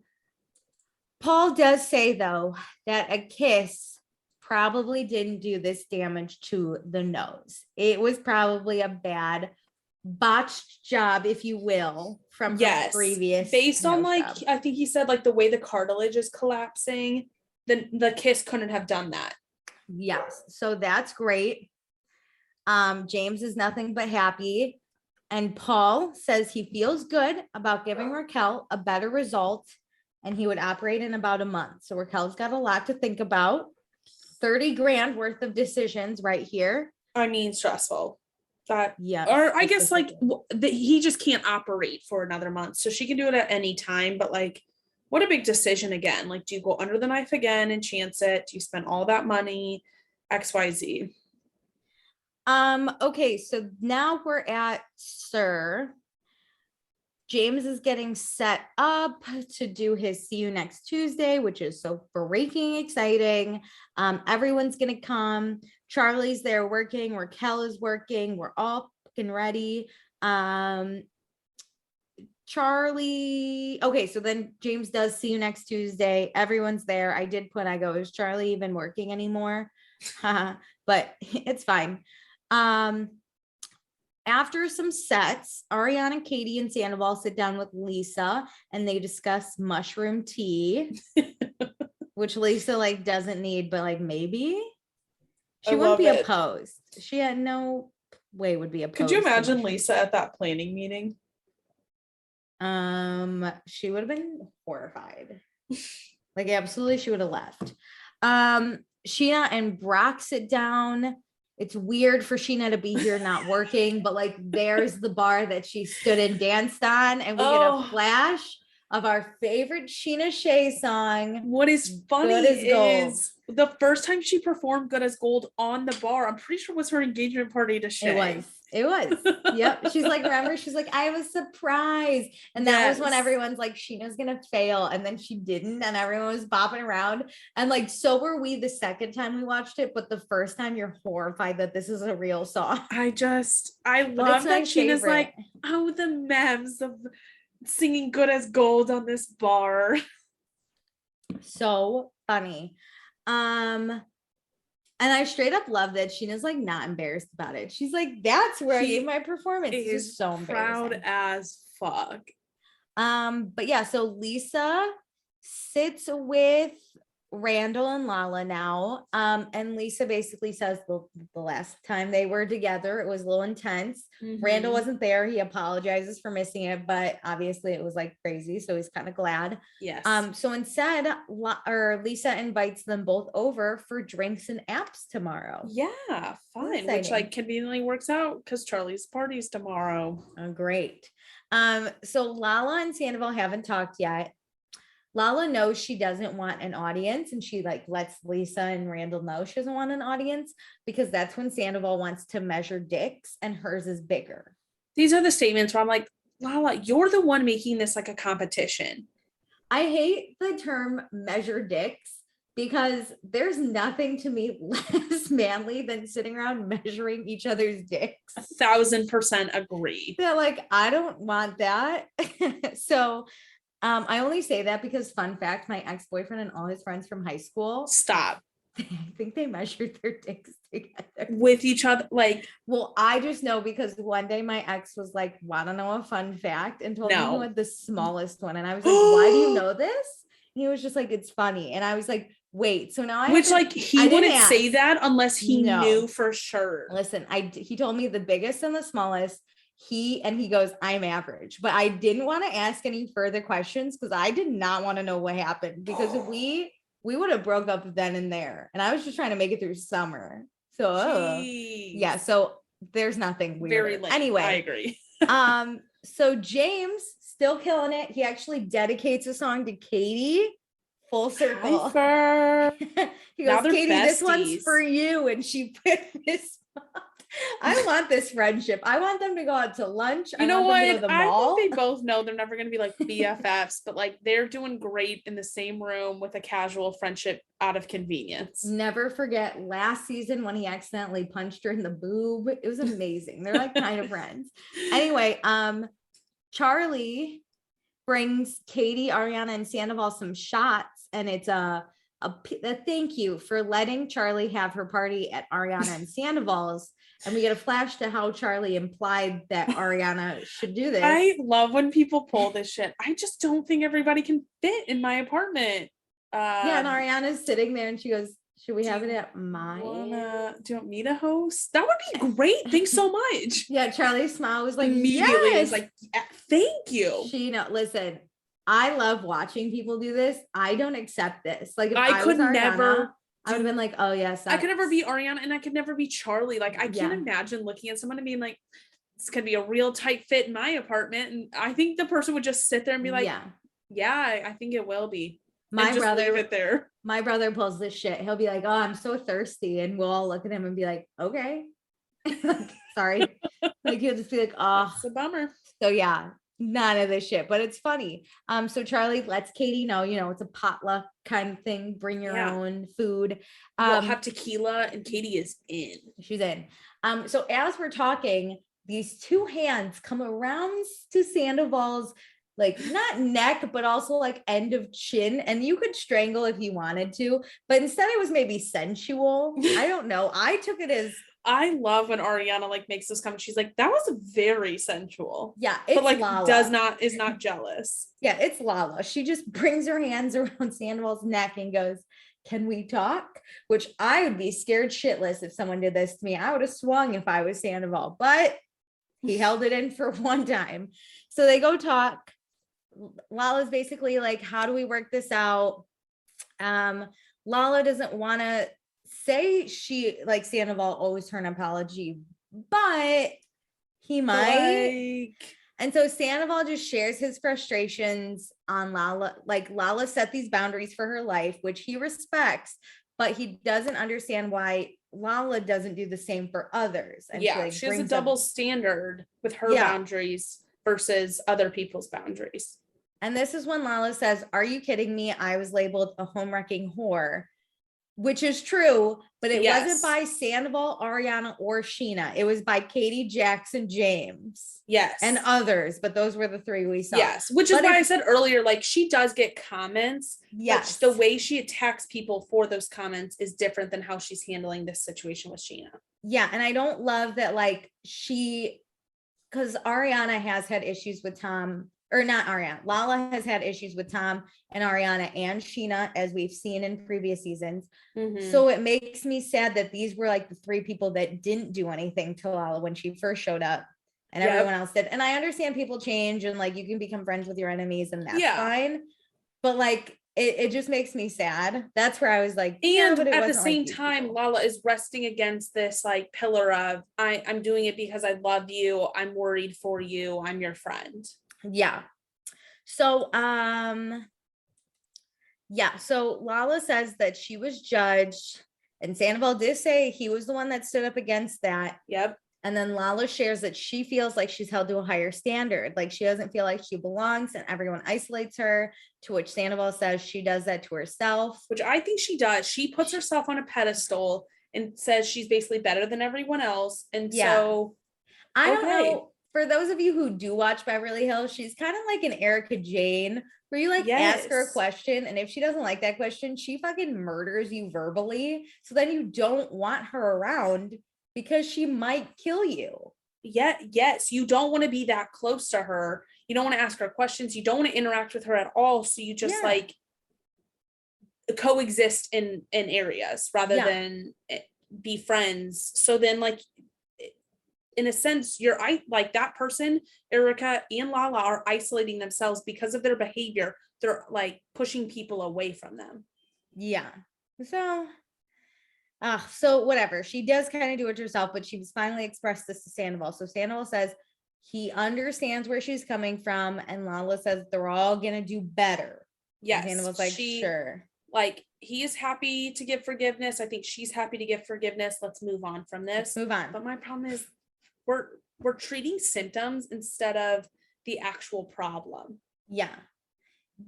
Paul does say, though, that a kiss probably didn't do this damage to the nose. It was probably a bad botched job, if you will, from her previous based on nose like job. I think he said like the way the cartilage is collapsing, then the kiss couldn't have done that. Yes, so that's great. James is nothing but happy, and Paul says he feels good about giving Raquel a better result, and he would operate in about a month. So Raquel's got a lot to think about. 30 grand worth of decisions right here. I mean, stressful. That Yeah, or I guess like he just can't operate for another month, so she can do it at any time. But like, what a big decision again. Like, do you go under the knife again and chance it? Do you spend all that money? XYZ. Okay, so now we're at Sir. James is getting set up to do his see you next Tuesday, which is so freaking exciting. Everyone's gonna come. Charli's there working, Raquel is working, we're all fucking ready. Charli, okay, so then James does see you next Tuesday. Everyone's there. I did put, I go, is Charli even working anymore? But it's fine. After some sets, Ariana, Katie, and Sandoval sit down with Lisa and they discuss mushroom tea, which Lisa like doesn't need, but like maybe she wouldn't be opposed. She had no way would be opposed. Could you imagine Lisa at that planning meeting? She would have been horrified. Like absolutely, she would have left. Sheena and Brock sit down. It's weird for Sheena to be here not working, but like there's the bar that she stood and danced on, and we get a flash of our favorite Sheena Shea song. What is funny is the first time she performed Good as Gold on the bar, I'm pretty sure was her engagement party to Shea. It was. Yep. She's like, remember, she's like, I was surprised. And that was when everyone's like, Sheena's gonna fail. And then she didn't, and everyone was bopping around. And like, so were we the second time we watched it, but the first time you're horrified that this is a real song. I love that Sheena's like, oh, the memes of singing Good as Gold on this bar. So funny. And I straight up love that Sheena's like not embarrassed about it. She's like, that's where I gave my performance. This is so embarrassing. Proud as fuck. But yeah, so Lisa sits with Randall and Lala now. And Lisa basically says the last time they were together, it was a little intense. Mm-hmm. Randall wasn't there. He apologizes for missing it, but obviously it was like crazy. So he's kind of glad. Yes. So instead, Lisa invites them both over for drinks and apps tomorrow. Yeah, fine. Which like conveniently works out because Charli's party's tomorrow. Oh, great. So Lala and Sandoval haven't talked yet. Lala knows she doesn't want an audience, and she like lets Lisa and Randall know she doesn't want an audience because that's when Sandoval wants to measure dicks and hers is bigger. These are the statements where I'm like, Lala, you're the one making this like a competition. I hate the term measure dicks because there's nothing to me less manly than sitting around measuring each other's dicks. 1,000% agree. They're like, I don't want that. So I only say that because, fun fact, my ex-boyfriend and all his friends from high school. Stop. I think they measured their dicks together. With each other, like. Well, I just know because one day my ex was like, want to know a fun fact? And told me who had the smallest one. And I was like, why do you know this? And he was just like, it's funny. And I was like, wait, so now I Which like he wouldn't say that unless he knew for sure. Listen, he told me the biggest and the smallest. He goes, I'm average, but I didn't want to ask any further questions because I did not want to know what happened because if we would have broke up then and there, and I was just trying to make it through summer. So yeah, so there's nothing weird. Very lame. Anyway, I agree. So James still killing it. He actually dedicates a song to Katie. Full circle. He goes, Katie, this one's for you, and she put this. I want this friendship. I want them to go out to lunch. You I know want them to what? go to the I mall. think they both know they're never going to be like BFFs, but like they're doing great in the same room with a casual friendship out of convenience. Never forget last season when he accidentally punched her in the boob. It was amazing. They're like kind of friends. Anyway, Charli brings Katie, Ariana, and Sandoval some shots, and it's a thank you for letting Charli have her party at Ariana and Sandoval's. And we get a flash to how Charli implied that Ariana should do this. I love when people pull this shit. I just don't think everybody can fit in my apartment. Yeah, and Ariana's sitting there and she goes, should we have it at Do mine? you want me to host? That would be great. Thanks so much. Yeah, Charli's smile was like, Immediately, yes. it's like, thank you. Listen, I love watching people do this. I don't accept this. Like if I I could was Ariana, never. I would have been like, oh yes. I could never be Ariana and I could never be Charli. Like I can't imagine looking at someone and being like, this could be a real tight fit in my apartment. And I think the person would just sit there and be like, yeah, I think it will be. My and just brother, leave it there. My brother pulls this shit. He'll be like, oh, I'm so thirsty. And we'll all look at him and be like, okay. Sorry. Like he'll just be like, oh, it's a bummer. So yeah, none of this shit, but it's funny. So Charli lets Katie know, it's a potluck kind of thing. Bring your own food. We'll have tequila and Katie is in. She's in. So as we're talking, these two hands come around to Sandoval's like not neck, but also like end of chin. And you could strangle if you wanted to, but instead it was maybe sensual. I don't know. I took it as I love when Ariana like makes this comment. She's like, that was very sensual. Yeah. It's but like Lala. is not jealous. Yeah, it's Lala. She just brings her hands around Sandoval's neck and goes, can we talk? Which I would be scared shitless if someone did this to me. I would have swung if I was Sandoval, but he held it in for one time. So they go talk. Lala's basically like, how do we work this out? Lala doesn't want to say she like Sandoval owes her an apology, but he might. And so Sandoval just shares his frustrations on Lala. Like Lala set these boundaries for her life, which he respects, but he doesn't understand why Lala doesn't do the same for others. And she has a double standard with her boundaries versus other people's boundaries. And this is when Lala says, are you kidding me? I was labeled a home wrecking whore, which is true, but it wasn't by Sandoval, Ariana, or Sheena. It was by Katie, Jackson, James. Yes. And others, but those were the three we saw. Yes, which is why I said earlier, like she does get comments. Yes. The way she attacks people for those comments is different than how she's handling this situation with Sheena. Yeah. And I don't love that, like because Ariana has had issues with Tom. Or not Ariana. Lala has had issues with Tom and Ariana and Sheena, as we've seen in previous seasons. Mm-hmm. So it makes me sad that these were like the three people that didn't do anything to Lala when she first showed up, and everyone else did. And I understand people change and like you can become friends with your enemies, and that's fine. But like it just makes me sad. That's where I was like, and at the same time, Lala is resting against this like pillar of I'm doing it because I love you. I'm worried for you. I'm your friend. Yeah. So, so Lala says that she was judged, and Sandoval did say he was the one that stood up against that. Yep. And then Lala shares that she feels like she's held to a higher standard. Like she doesn't feel like she belongs and everyone isolates her, to which Sandoval says she does that to herself. Which I think she does. She puts herself on a pedestal and says she's basically better than everyone else. And so I don't know. For those of you who do watch Beverly Hills, she's kind of like an Erica Jane, where you like ask her a question, and if she doesn't like that question, she fucking murders you verbally. So then you don't want her around because she might kill you. Yeah, yes, you don't want to be that close to her. You don't want to ask her questions. You don't want to interact with her at all. So you just like coexist in areas rather than be friends. So then like, in a sense, you're like that person, Erica and Lala, are isolating themselves because of their behavior. They're like pushing people away from them. Yeah. So whatever. She does kind of do it herself, but she's finally expressed this to Sandoval. So Sandoval says he understands where she's coming from, and Lala says they're all gonna do better. Yes. And Sandoval's like, sure. Like, he is happy to give forgiveness. I think she's happy to give forgiveness. Let's move on from this. Let's move on. But my problem is we're treating symptoms instead of the actual problem. Yeah.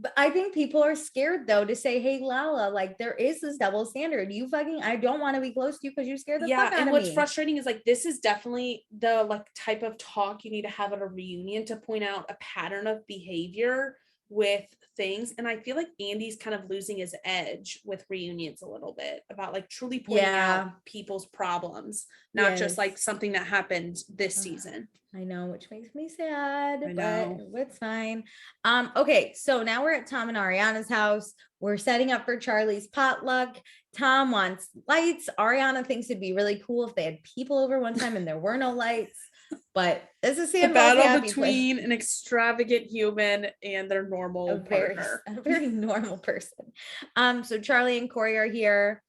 But I think people are scared though to say, hey, Lala, like there is this double standard. You fucking, I don't want to be close to you because you scared the fuck out and of what's me. frustrating is like this is definitely the like type of talk you need to have at a reunion to point out a pattern of behavior with things. And I feel like Andy's kind of losing his edge with reunions a little bit about like truly pointing out people's problems, not just like something that happened this season. I know, which makes me sad, but it's fine. Okay, so now we're at Tom and Ariana's house. We're setting up for Charli's potluck. Tom wants lights. Ariana thinks it'd be really cool if they had people over one time and there were no lights. But this is the battle between an extravagant human and their normal partner. A very normal person. So Charli and Corey are here.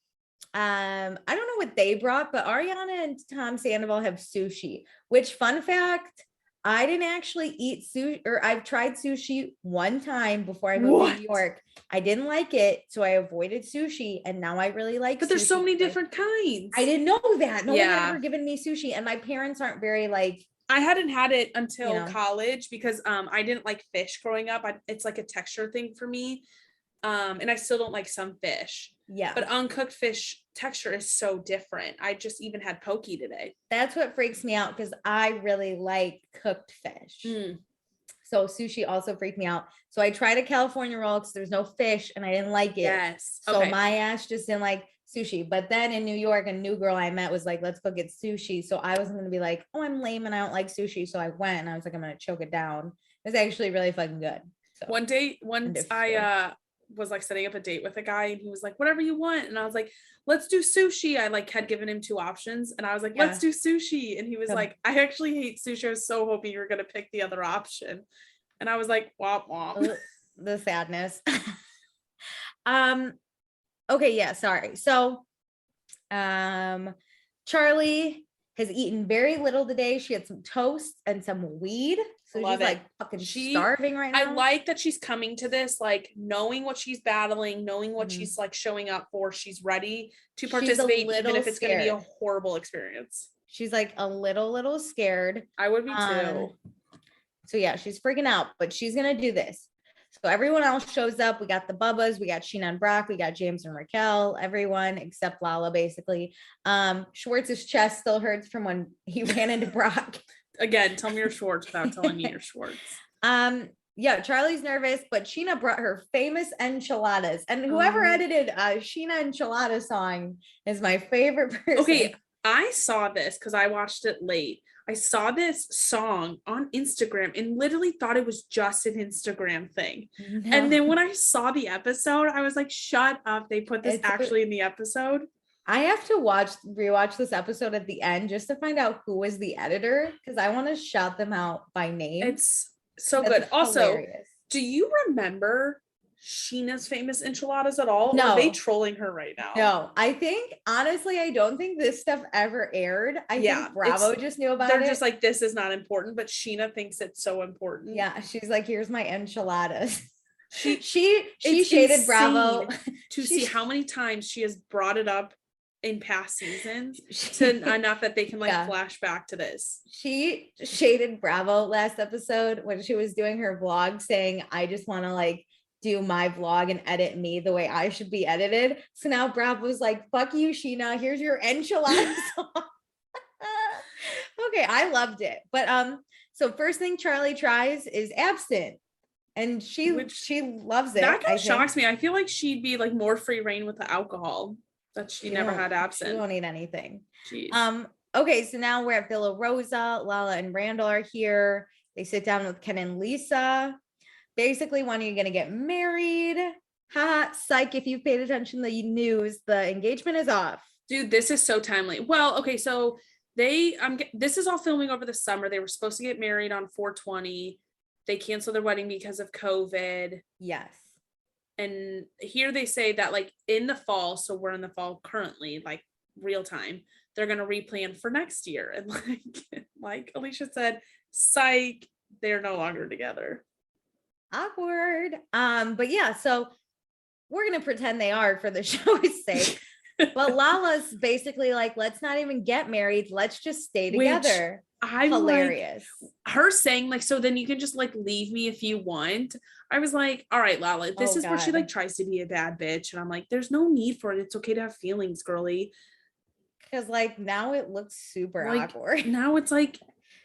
I don't know what they brought, but Ariana and Tom Sandoval have sushi, which, fun fact, I didn't actually eat sushi, or I've tried sushi one time before I moved to New York. I didn't like it, so I avoided sushi, and now I really like But there's so many different kinds. I didn't know that. No one had ever given me sushi, and my parents aren't very like, I hadn't had it until college because I didn't like fish growing up. It's like a texture thing for me. And I still don't like some fish. Yeah. But uncooked fish texture is so different. I just even had poke today. That's what freaks me out because I really like cooked fish. So sushi also freaked me out. So I tried a California roll because there's no fish and I didn't like it. Yes. So my ass just didn't like sushi. But then in New York, a new girl I met was like, let's go get sushi. So I wasn't going to be like, oh, I'm lame and I don't like sushi. So I went and I was like, I'm going to choke it down. It was actually really fucking good. So once I was like setting up a date with a guy and he was like, whatever you want. And I was like, let's do sushi. I like had given him 2 options and I was like, let's do sushi. And he was like, I actually hate sushi. I was so hoping you were going to pick the other option. And I was like, womp womp. The sadness. Okay. Yeah. Sorry. So, Charli has eaten very little today. She had some toast and some weed. So she's like fucking starving right now. I like that she's coming to this, like knowing what she's battling, knowing what she's like showing up for. She's ready to participate, even if it's going to be a horrible experience. She's like a little scared. I would be too. So yeah, she's freaking out, but she's going to do this. So everyone else shows up. We got the Bubbas, we got Sheena and Brock, we got James and Raquel, everyone except Lala, basically. Schwartz's chest still hurts from when he ran into Brock. Again, tell me your Schwartz without telling me your Schwartz. Yeah, Charli's nervous, but Sheena brought her famous enchiladas. And whoever edited Sheena Enchilada song is my favorite person. Okay, I saw this because I watched it late. I saw this song on Instagram and literally thought it was just an Instagram thing. No. And then when I saw the episode, I was like, shut up. They put this actually in the episode. I have to rewatch this episode at the end just to find out who was the editor because I want to shout them out by name. It's so good. Also, do you remember Sheena's famous enchiladas at all? No. Or are they trolling her right now? No, I think honestly, I don't think this stuff ever aired. I think Bravo just knew about it. They're just like, this is not important, but Sheena thinks it's so important. Yeah, she's like, here's my enchiladas. She shaded Bravo to see how many times she has brought it up in past seasons to enough that they can like flash back to this. She shaded Bravo last episode when she was doing her vlog saying, I just want to like do my vlog and edit me the way I should be edited. So now Bravo's like, fuck you, Sheena, here's your enchilada song. Okay, I loved it. But so first thing Charli tries is absinthe. And she loves it. That kind of shocks me. I feel like she'd be like more free reign with the alcohol. That she never had absinthe. She don't need anything. Jeez. Okay, so now we're at Villa Rosa. Lala and Randall are here. They sit down with Ken and Lisa. Basically, when are you going to get married? Ha, psych, if you've paid attention to the news, the engagement is off. Dude, this is so timely. Well, okay, so this is all filming over the summer. They were supposed to get married on 4/20. They canceled their wedding because of COVID. Yes. And here they say that like in the fall, so we're in the fall currently, like real time, they're going to replan for next year. And like Alicia said, psych, they're no longer together. Awkward. But yeah, so we're gonna pretend they are for the show's sake. But Lala's basically like, let's not even get married. Let's just stay together. I'm hilarious. Like, her saying like, so then you can just like leave me if you want. I was like, all right, Lala, this is where she like tries to be a bad bitch. And I'm like, there's no need for it. It's okay to have feelings, girly. Because like now it looks super awkward. Now it's like,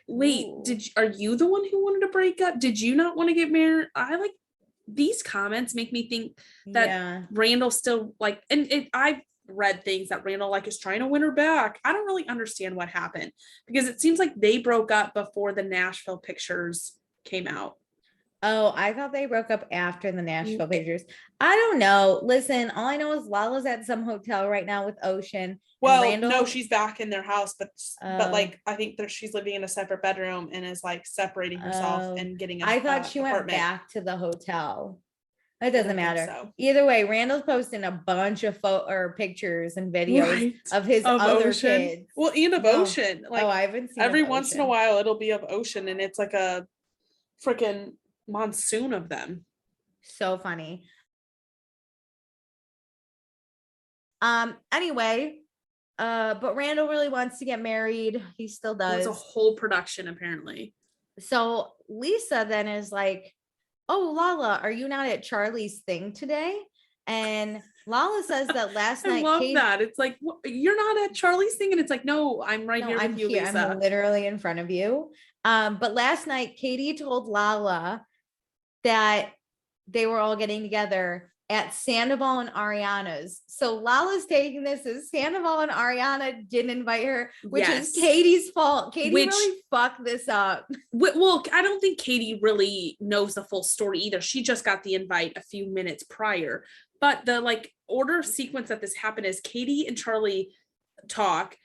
wait, are you the one who wanted to break up? Did you not want to get married? I like these comments make me think that Randall still like, and I've read things that Randall like is trying to win her back. I don't really understand what happened because it seems like they broke up before the Nashville pictures came out. Oh, I thought they broke up after the Nashville pictures. I don't know. Listen, all I know is Lala's at some hotel right now with Ocean. Well, no, she's back in their house, but like I think she's living in a separate bedroom and is like separating herself and getting. I thought she went back to the hotel. It doesn't matter. So. Either way, Randall's posting a bunch of pictures and videos of his other Ocean. Kids. Well, and of Ocean. Like, I haven't seen every once in a while it'll be of Ocean, and it's like a freaking monsoon of them. So funny. Anyway, but Randall really wants to get married. He still does. It's a whole production apparently. So Lisa then is like, oh, Lala, are you not at Charli's thing today? And Lala says that last night. I love that. It's like, you're not at Charli's thing. And it's like, no, I'm right here with you, Lisa. I'm literally in front of you. But last night, Katie told Lala that they were all getting together at Sandoval and Ariana's. So Lala's taking this as Sandoval and Ariana didn't invite her, which is Katie's fault. Katie really fucked this up. Well, I don't think Katie really knows the full story either. She just got the invite a few minutes prior. But the like order sequence that this happened is Katie and Charli talk,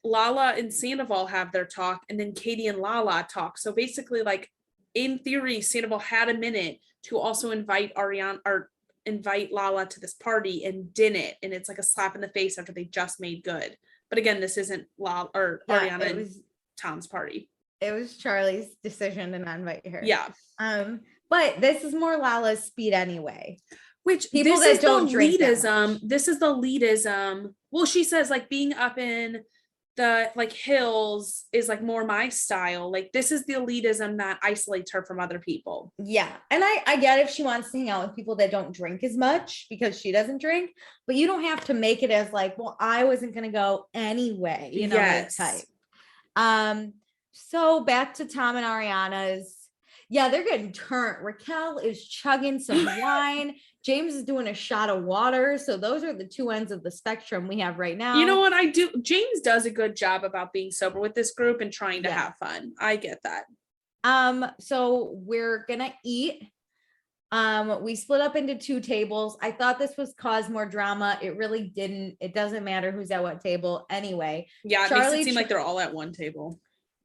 Lala and Sandoval have their talk, and then Katie and Lala talk. So basically, like in theory, Sandoval had a minute to also invite Ariana or invite Lala to this party and didn't, and it's like a slap in the face after they just made good. But again, this isn't Lala or Ariana and Tom's party. It was Charli's decision to not invite her. Yeah. But this is more Lala's speed anyway. Which people that don't drink elitism. This is the elitism. Well, she says like being up in the like hills is like more my style. Like this is the elitism that isolates her from other people. Yeah. And I get if she wants to hang out with people that don't drink as much because she doesn't drink, but you don't have to make it as like, well, I wasn't going to go anyway, you know, that type. So back to Tom and Ariana's. Yeah, they're getting turned. Raquel is chugging some wine. James is doing a shot of water. So those are the two ends of the spectrum we have right now. You know what I do? James does a good job about being sober with this group and trying to have fun. I get that. So we're gonna eat. We split up into two tables. I thought this was cause more drama. It really didn't. It doesn't matter who's at what table anyway. Yeah, it makes it seem like they're all at one table.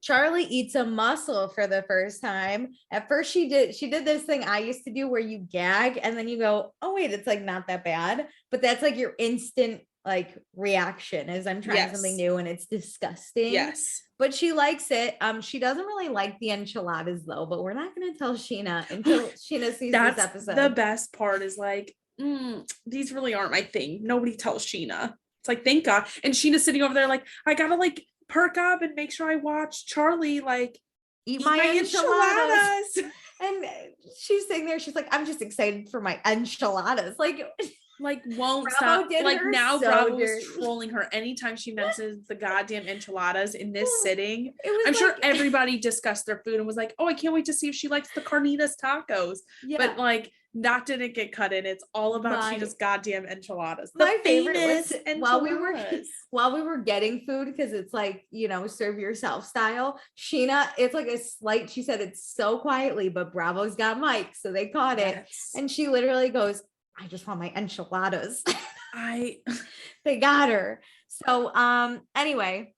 Charli eats a mussel for the first time. At first she did this thing I used to do where you gag and then you go, oh wait, it's like not that bad. But that's like your instant like reaction is I'm trying something new and it's disgusting. Yes. But she likes it. She doesn't really like the enchiladas though, but we're not going to tell Sheena until Sheena sees this episode. The best part is like, these really aren't my thing. Nobody tells Sheena. It's like, thank God. And Sheena's sitting over there like, I gotta like perk up and make sure I watch Charli like eat my enchiladas. And she's sitting there, she's like, I'm just excited for my enchiladas. Like won't stop. Like now Bravo's trolling her anytime she mentions the goddamn enchiladas in this sitting. I'm sure everybody discussed their food and was like, oh, I can't wait to see if she likes the carnitas tacos. Yeah. But like that didn't get cut in. It's all about Sheena's goddamn enchiladas. My favorite was while we were getting food, because it's like, you know, serve yourself style. Sheena, it's like a slight, she said it's so quietly, but Bravo's got mic, so they caught it. And she literally goes, I just want my enchiladas. They got her. So anyway,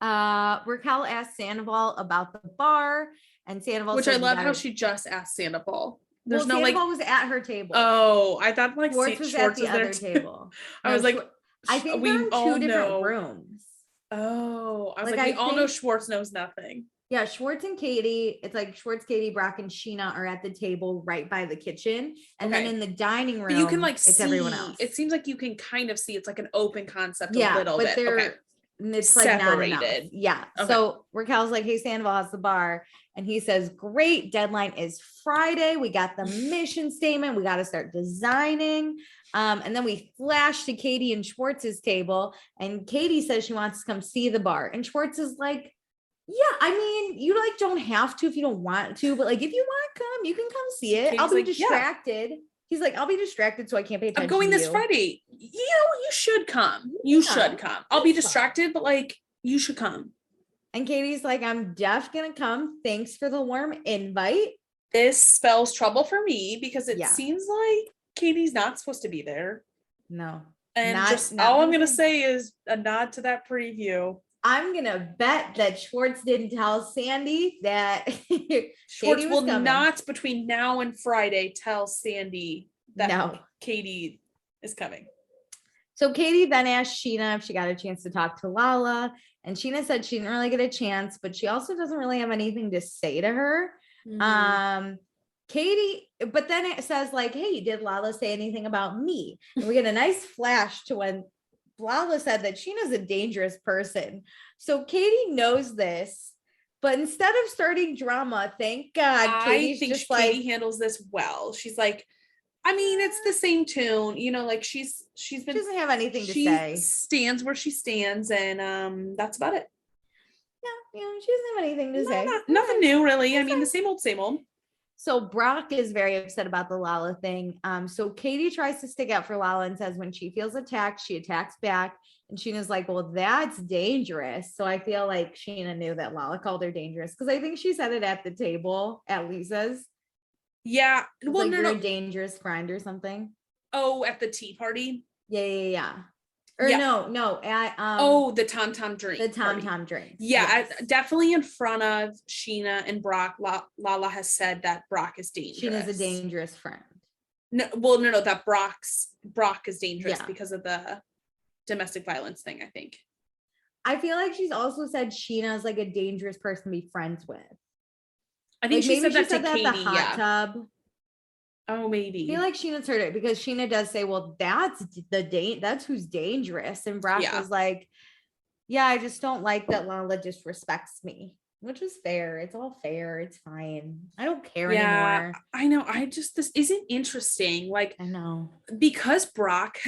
Raquel asked Sandoval about the bar, and Sandoval, which I love how she just asked Sandoval. There's no Sandoval was at her table. Oh, I thought like Schwartz was at the other table. I was like, I think we all in two different rooms. Oh, I was like we all know Schwartz knows nothing. Yeah, Schwartz and Katie, it's like Schwartz, Katie, Brock, and Sheena are at the table right by the kitchen. And then Okay. in the dining But you can room, like it's everyone see, else. it seems like you can kind of see it's like an open concept a Yeah, little but bit. Okay. it's like not enough. Separated. Yeah. Okay. So Raquel's like, hey, Sandoval has the bar. And he says, great, deadline is Friday. We got the mission statement. We got to start designing. And then we flash to Katie and Schwartz's table. And Katie says she wants to come see the bar. And Schwartz is like, yeah, I mean, you like don't have to if you don't want to, but like if you want to come, you can come see it. I'll Katie's be like, yeah. distracted. He's like, I'll be distracted, so I can't pay attention. I'm going to this you. Friday. You know, you should come. You Yeah, should come. I'll be that's fine. distracted, but like you should come. And Katie's like, I'm def gonna come. Thanks for the warm invite. This spells trouble for me because it Yeah. seems like Katie's not supposed to be there. No. And not all I'm gonna gonna say is a nod to that preview. I'm gonna bet that Schwartz didn't tell Sandy that Schwartz Katie was will coming. not between now and Friday tell Sandy that No. Katie is coming. So Katie then asked Sheena if she got a chance to talk to Lala, and Sheena said she didn't really get a chance, but she also doesn't really have anything to say to her. Katie, but then it says like, hey, did Lala say anything about me? And we get a nice flash to when Lala said that Sheena's a dangerous person. So Katie knows this, but instead of starting drama, thank God, Katie's I think just Katie like handles this well. She's like, I mean, it's the same tune, you know, like she's she been, doesn't have anything to she say. stands where she stands, and that's about it. Yeah, she doesn't have anything to say. Nothing new, really. I mean, the same old, same old. So Brock is very upset about the Lala thing. So Katie tries to stick up for Lala and says when she feels attacked, she attacks back. And Sheena's like, well, that's dangerous. So I feel like Sheena knew that Lala called her dangerous because I think she said it at the table at Lisa's. Yeah. Well, like, you're a dangerous friend or something. Oh, at the tea party. Yeah. Or yeah. no, at the Tom Tom drink. The Tom Tom drink. Yeah, yes. Definitely in front of Sheena and Brock. Lala has said that Brock is dangerous. Sheena's a dangerous friend. No, that Brock is dangerous because of the domestic violence thing, I think. I feel like she's also said Sheena's like a dangerous person to be friends with. I think like she said that to Katie. The hot tub. Oh, maybe. I feel like Sheena's heard it because Sheena does say, well, that's who's dangerous. And Brock was like, yeah, I just don't like that Lala disrespects me, which is fair. It's all fair. It's fine. I don't care anymore. I know. This isn't interesting. Like, I know. Because Brock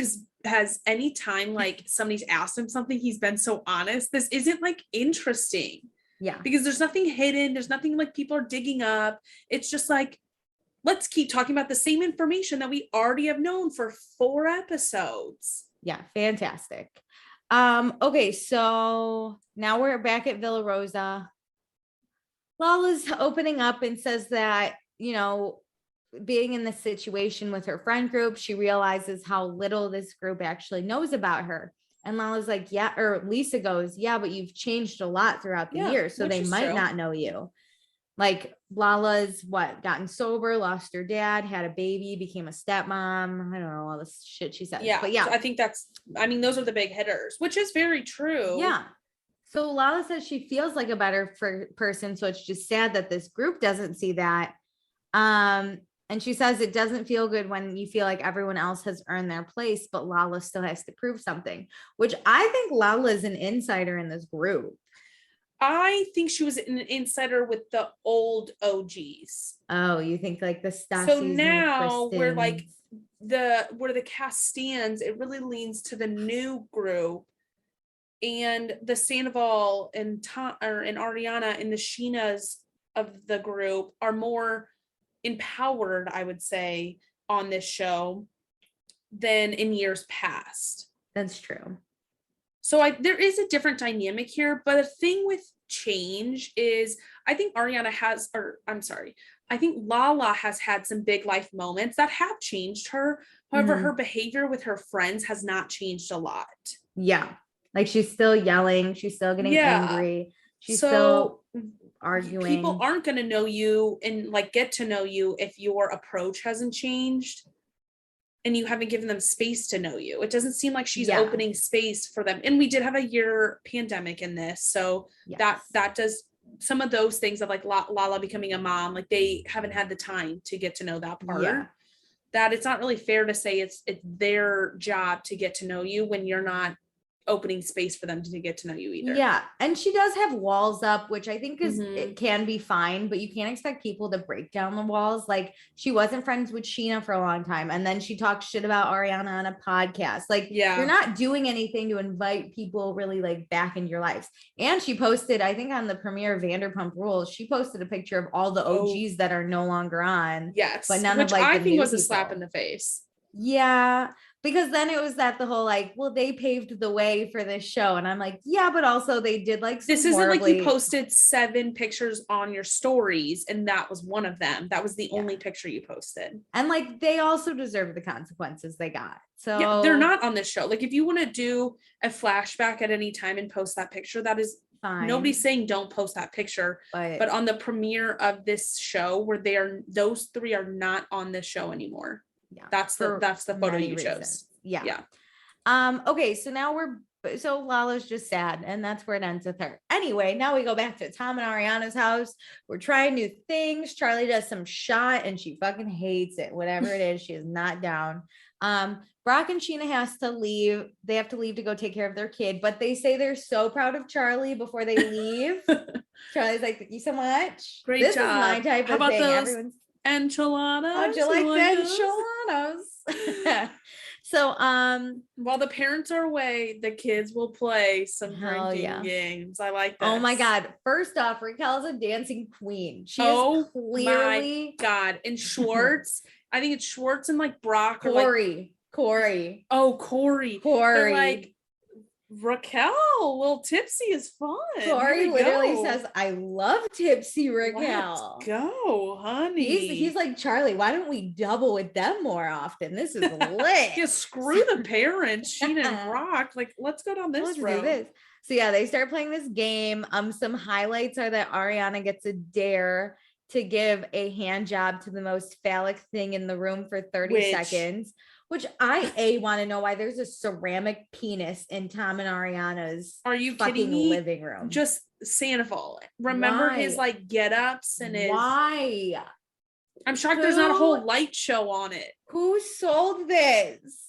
has any time like somebody's asked him something, he's been so honest. This isn't like interesting. Yeah. Because there's nothing hidden. There's nothing like people are digging up. It's just like, let's keep talking about the same information that we already have known for 4 episodes. Yeah, fantastic. Okay, so now we're back at Villa Rosa. Lala's opening up and says that, you know, being in this situation with her friend group, she realizes how little this group actually knows about her. And Lala's like, yeah, or Lisa goes, yeah, but you've changed a lot throughout the years, so they might not know you. Like Lala's gotten sober, lost her dad, had a baby, became a stepmom. I don't know all this shit she said. Yeah, but yeah, so I think those are the big hitters, which is very true. Yeah. So Lala says she feels like a better person. So it's just sad that this group doesn't see that. And she says it doesn't feel good when you feel like everyone else has earned their place, but Lala still has to prove something, which I think Lala is an insider in this group. I think she was an insider with the old OGs. Oh, you think like the Stassi's? So now we're like where the cast stands, it really leans to the new group, and the Sandoval and Ariana and the Sheenas of the group are more empowered, I would say, on this show than in years past. That's true. So there is a different dynamic here, but the thing with change is I think I think Lala has had some big life moments that have changed her. However, her behavior with her friends has not changed a lot. Yeah. Like she's still yelling. She's still getting angry. She's still arguing. People aren't going to know you and like get to know you if your approach hasn't changed and you haven't given them space to know you. It doesn't seem like she's opening space for them. And we did have a year pandemic in this. So that does some of those things of like Lala becoming a mom, like they haven't had the time to get to know that part. Yeah. That it's not really fair to say it's their job to get to know you when you're not opening space for them to get to know you either. Yeah. And she does have walls up, which I think is, Mhm. it can be fine, but you can't expect people to break down the walls. Like she wasn't friends with Sheena for a long time. And then she talked shit about Ariana on a podcast. Like Yeah. you're not doing anything to invite people really like back into your lives. And she posted, I think on the premiere of Vanderpump Rules, she posted a picture of all the OGs that are no longer on. Yes. But none Which of like I the think new was a slap people. in the face. Yeah, because then it was that the whole like, well, they paved the way for this show, and I'm like, yeah, but also they did like some This isn't horribly... like you posted 7 pictures on your stories and that was one of them. That was the only picture you posted. And like they also deserve the consequences they got. So yeah, they're not on this show. Like if you want to do a flashback at any time and post that picture, that is fine. Nobody's saying don't post that picture. But on the premiere of this show where those 3 are not on this show anymore. Yeah, that's the photo you chose. Yeah. Okay, so now so Lala's just sad, and that's where it ends with her. Anyway, now we go back to Tom and Ariana's house. We're trying new things. Charli does some shot and she fucking hates it. Whatever it is, she is not down. Brock and Sheena has to leave. They have to leave to go take care of their kid, but they say they're so proud of Charli before they leave. Charli's like, thank you so much. Great this job. Is my type How of about thing. those Everyone's enchiladas? How'd you like the enchiladas? So while the parents are away, the kids will play some drinking games. I like that. Oh my god. First off, Raquel's a dancing queen. She is clearly... my god. And Schwartz, I think it's Schwartz and like Brock or Corey. Oh, Corey. They're like, Raquel, a little tipsy is fun. Corey literally says, I love tipsy Raquel. Let's go, honey. He's like, Charli, why don't we double with them more often? This is lit. Yeah, screw the parents, Sheena and Brock. Like, let's go down this road. So yeah, they start playing this game. Some highlights are that Ariana gets a dare to give a hand job to the most phallic thing in the room for 30 seconds. Which I want to know why there's a ceramic penis in Tom and Ariana's living room. Just Sandoval. Remember his like get-ups and his... Why? I'm shocked there's not a whole light show on it. Who sold this?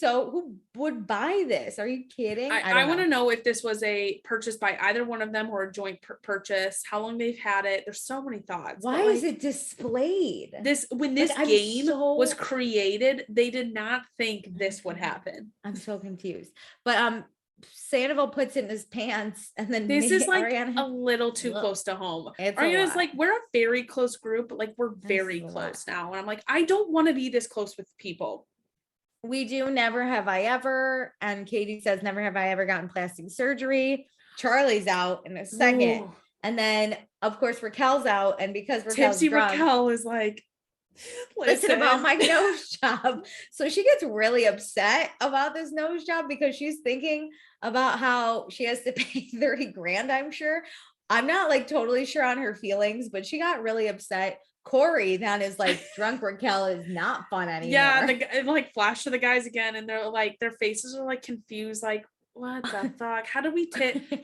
Who would buy this? Are you kidding? I want to know if this was a purchase by either one of them or a joint purchase, how long they've had it. There's so many thoughts. Why is it displayed? When this game was created, they did not think this would happen. I'm so confused. But Sandoval puts it in his pants, and then this is like Ariana, a little too close to home. Ariana's like, we're a very close group, but like we're very close now. And I'm like, I don't want to be this close with people. We do Never Have I Ever, and Katie says Never Have I Ever gotten plastic surgery. Charli's out in a second. Ooh. And then of course Raquel's out, and because Raquel's tipsy drunk, Raquel is like, listen about my nose job. So she gets really upset about this nose job because she's thinking about how she has to pay 30 grand, I'm sure. I'm not like totally sure on her feelings, but she got really upset. Corey then is like, drunk Raquel is not fun anymore. Yeah, and like flash to the guys again, and they're like, their faces are like confused, like, what the fuck? How do we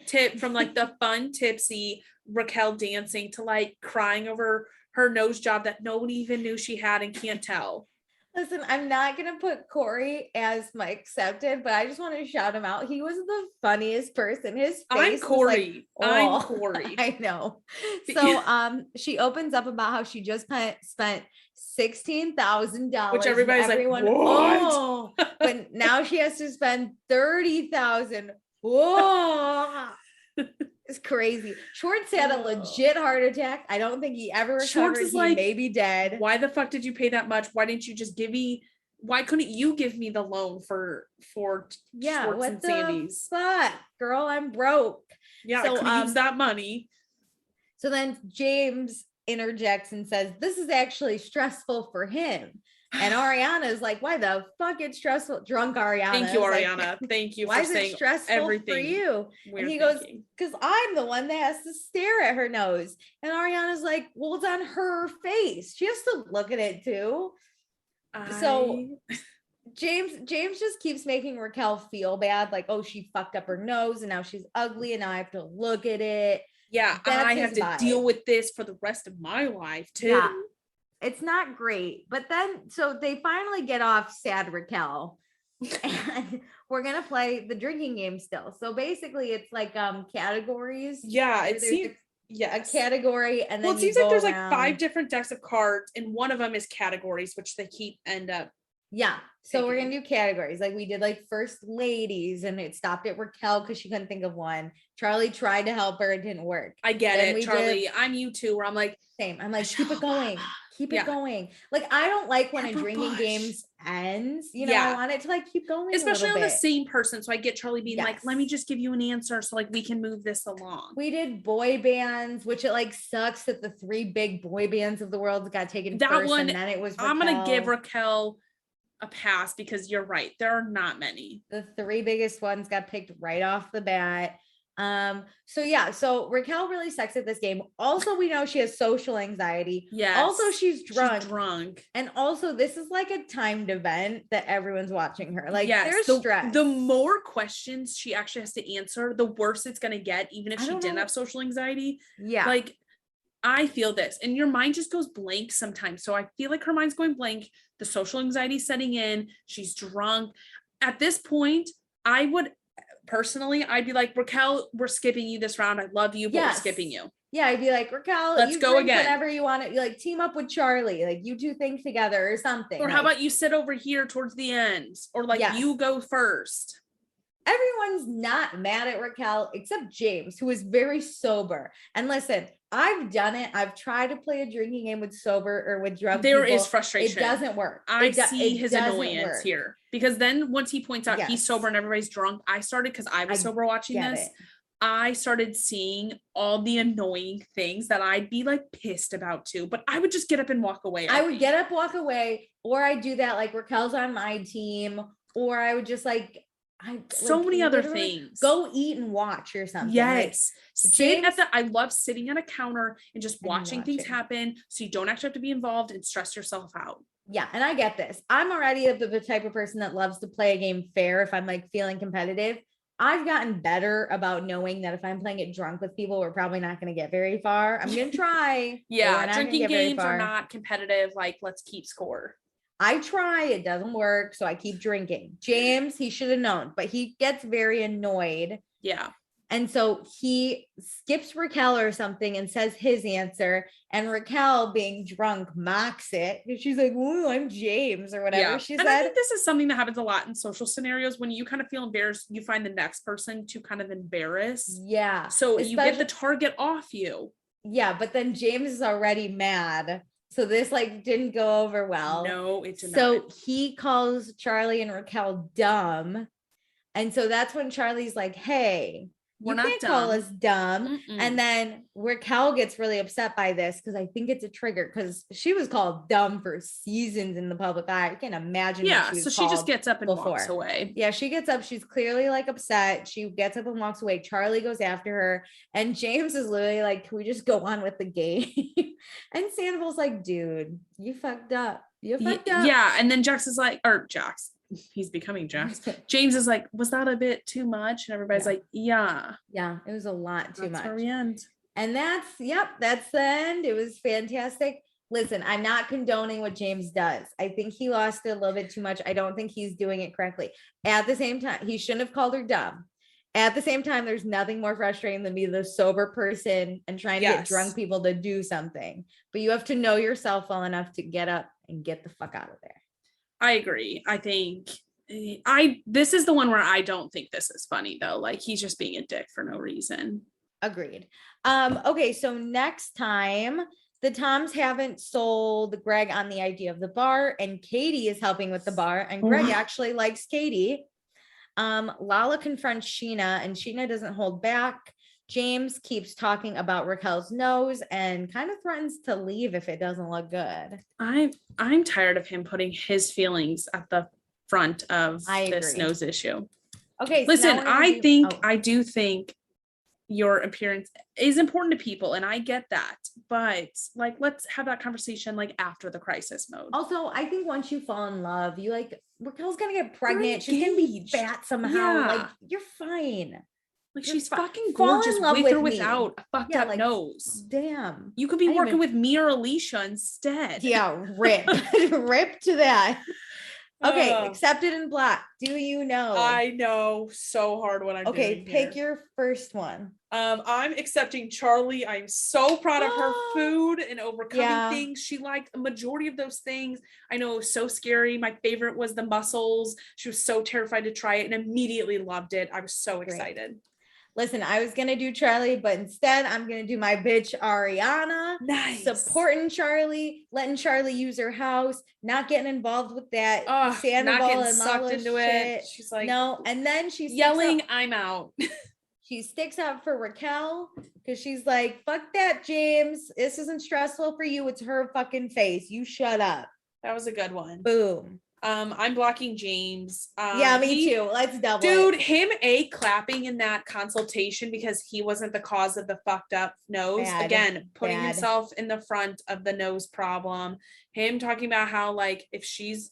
tip from like the fun tipsy Raquel dancing to like crying over her nose job that nobody even knew she had and can't tell? Listen, I'm not going to put Corey as my accepted, but I just want to shout him out. He was the funniest person. His face I'm Corey. Was like, oh, I'm Corey. I know. So she opens up about how she just spent $16,000. Which everybody's like, what? Oh, but now she has to spend $30,000. Whoa. It's crazy. Schwartz had a legit heart attack. I don't think he ever recovered. Schwartz is he may be dead. Why the fuck did you pay that much? Why didn't you just give me? Why couldn't you give me the loan for Schwartz and Sandy's? Fuck, girl, I'm broke. Yeah, so, I could use that money. So then James interjects and says, "This is actually stressful for him." And Ariana's like, why the fuck it's stressful? Drunk Ariana. Thank you, Ariana. Like, thank you for saying everything for you. And he goes, because I'm the one that has to stare at her nose. And Ariana's like, well, it's on her face. She has to look at it too. So James just keeps making Raquel feel bad. Like, oh, she fucked up her nose and now she's ugly and now I have to look at it. Yeah, That's I his have to vibe. deal with this for the rest of my life too. Yeah. It's not great. But then, so they finally get off sad Raquel. And we're gonna play the drinking game still. So basically it's like categories. Yeah, where it there's seems a category and then well, it you seems like go there's like around. 5 different decks of cards, and one of them is categories, which they end up. Yeah. So we're picking. gonna do categories. Like we did like first ladies, and it stopped at Raquel because she couldn't think of one. Charli tried to help her, it didn't work. I get Then it, we Charli. did- I'm you too, where I'm like, Same. I'm like, Michelle keep it going. Obama. Keep it Yeah. going. Like I don't like when a Barbara drinking Bush. games ends. You know, I Yeah. want it to like keep going. Especially a on little the bit. same person. So I get Charli being like, let me Yes. just give you an answer so like we can move this along. We did boy bands, which it like sucks that the 3 big boy bands of the world got taken That first, one, and then it was Raquel. I'm gonna give Raquel a pass because you're right. There are not many. The 3 biggest ones got picked right off the bat. So yeah, so Raquel really sucks at this game. Also, we know she has social anxiety. Yes. Also, she's drunk. She's drunk. And also, this is like a timed event that everyone's watching her. Like, yes, there's stress. The more questions she actually has to answer, the worse it's gonna get, even if she didn't have social anxiety. Yeah. Like, I feel this, and your mind just goes blank sometimes. So I feel like her mind's going blank. The social anxiety setting in. She's drunk. At this point, I would personally, I'd be like, Raquel, we're skipping you this round. I love you, but we're skipping you. Yeah, I'd be like, Raquel, let's go again. Whenever you want to, like team up with Charli, like you 2 think together or something. Or how about you sit over here towards the end, or like you go first. Everyone's not mad at Raquel except James, who is very sober. And listen, I've done it. I've tried to play a drinking game with sober or with drunk There people. is frustration. It doesn't work. I see his annoyance here, because then once he points out he's sober and everybody's drunk, I started, because I was sober watching this. I started seeing all the annoying things that I'd be like pissed about too, but I would just get up and walk away. I would get up, walk away, or I do that like Raquel's on my team, or I would just like, so many other things. Go eat and watch or something. Yes. Like, I love sitting at a counter and just watching things happen, so you don't actually have to be involved and stress yourself out. Yeah, and I get this. I'm already the type of person that loves to play a game fair if I'm like feeling competitive. I've gotten better about knowing that if I'm playing it drunk with people, we're probably not going to get very far. I'm going to try. Yeah, drinking games are not competitive. Like, let's keep score. I try, it doesn't work, so I keep drinking. James, he should have known, but he gets very annoyed. Yeah. And so he skips Raquel or something and says his answer, and Raquel, being drunk, mocks it. She's like, "Ooh, I'm James," or whatever she said. I think this is something that happens a lot in social scenarios. When you kind of feel embarrassed, you find the next person to kind of embarrass. Yeah. So you get the target off you. Yeah, but then James is already mad. So this like didn't go over well. No, it did not. So he calls Charli and Raquel dumb. And so that's when Charli's like, hey, you can't call us dumb. And then Raquel gets really upset by this because I think it's a trigger, because she was called dumb for seasons in the public eye. I can't imagine. Yeah, so she just gets up and walks away. Yeah, she gets up. She's clearly like upset. She gets up and walks away. Charli goes after her. And James is literally like, can we just go on with the game? And Sandoval's like, dude, you fucked up. You fucked up. Yeah, and then Jax is like, or Jax. He's becoming Jax. James is like, was that a bit too much? And everybody's like, yeah, it was a lot too much. That's where we end. And that's the end. It was fantastic. Listen, I'm not condoning what James does. I think he lost it a little bit too much. I don't think he's doing it correctly. At the same time, he shouldn't have called her dumb. At the same time, there's nothing more frustrating than being the sober person and trying to get drunk people to do something. But you have to know yourself well enough to get up and get the fuck out of there. I agree. I think this is the one where I don't think this is funny though. Like, he's just being a dick for no reason. Agreed. Okay, so next time the Toms haven't sold Greg on the idea of the bar, and Katie is helping with the bar, and Greg actually likes Katie. Lala confronts Sheena, and Sheena doesn't hold back. James keeps talking about Raquel's nose and kind of threatens to leave if it doesn't look good. I'm tired of him putting his feelings at the front of this nose issue. Okay, listen, I do think your appearance is important to people, and I get that, but like, let's have that conversation like after the crisis mode. Also, I think once you fall in love, you like, Raquel's gonna get pregnant, she's gonna be fat somehow. Like, you're fine. Like You're she's fucking fall in gorgeous love with with or me. without a fucked Yeah, up like, nose. Damn. You could be I didn't working even- with me or Alicia instead. Yeah, rip. Rip to that. Okay, Ugh. accepted in black. Do you know? I know so hard what I'm Okay, doing pick here. your first one. I'm accepting Charli. I'm so proud of her food and overcoming Yeah. things. She liked a majority of those things. I know it was so scary. My favorite was the mussels. She was so terrified to try it and immediately loved it. I was so excited. Listen, I was gonna do Charli, but instead I'm gonna do my bitch Ariana. Nice. Supporting Charli, letting Charli use her house, not getting involved with that Not Sandoval getting and sucked Lala into shit. it. She's like, no, and then she's yelling, I'm out. she sticks up for Raquel because she's like, fuck that, James. This isn't stressful for you. It's her fucking face. You shut up. That was a good one. Boom. I'm blocking James. Yeah, me too. Let's double dude, it. him clapping in that consultation because he wasn't the cause of the fucked up nose. Bad, Again, putting bad. himself in the front of the nose problem. Him talking about how like if she's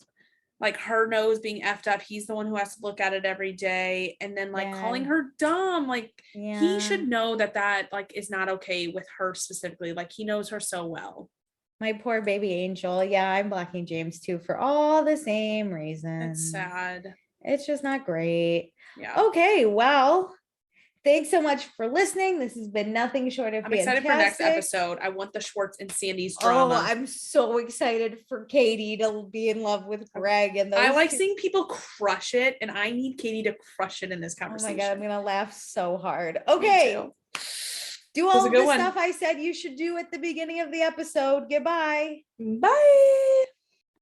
like her nose being effed up, he's the one who has to look at it every day, and then like calling her dumb. Like he should know that like is not okay with her specifically. Like he knows her so well. My poor baby angel. Yeah, I'm blocking James too for all the same reasons. It's sad. It's just not great. Yeah. Okay, well, thanks so much for listening. This has been nothing short of I'm fantastic. excited for next episode. I want the Schwartz and Sandy's drama. Oh, I'm so excited for Katie to be in love with Greg. And I like two. seeing people crush it, and I need Katie to crush it in this conversation. Oh my God, I'm gonna laugh so hard. Okay. Do all the stuff I said you should do at the beginning of the episode. Goodbye. Bye.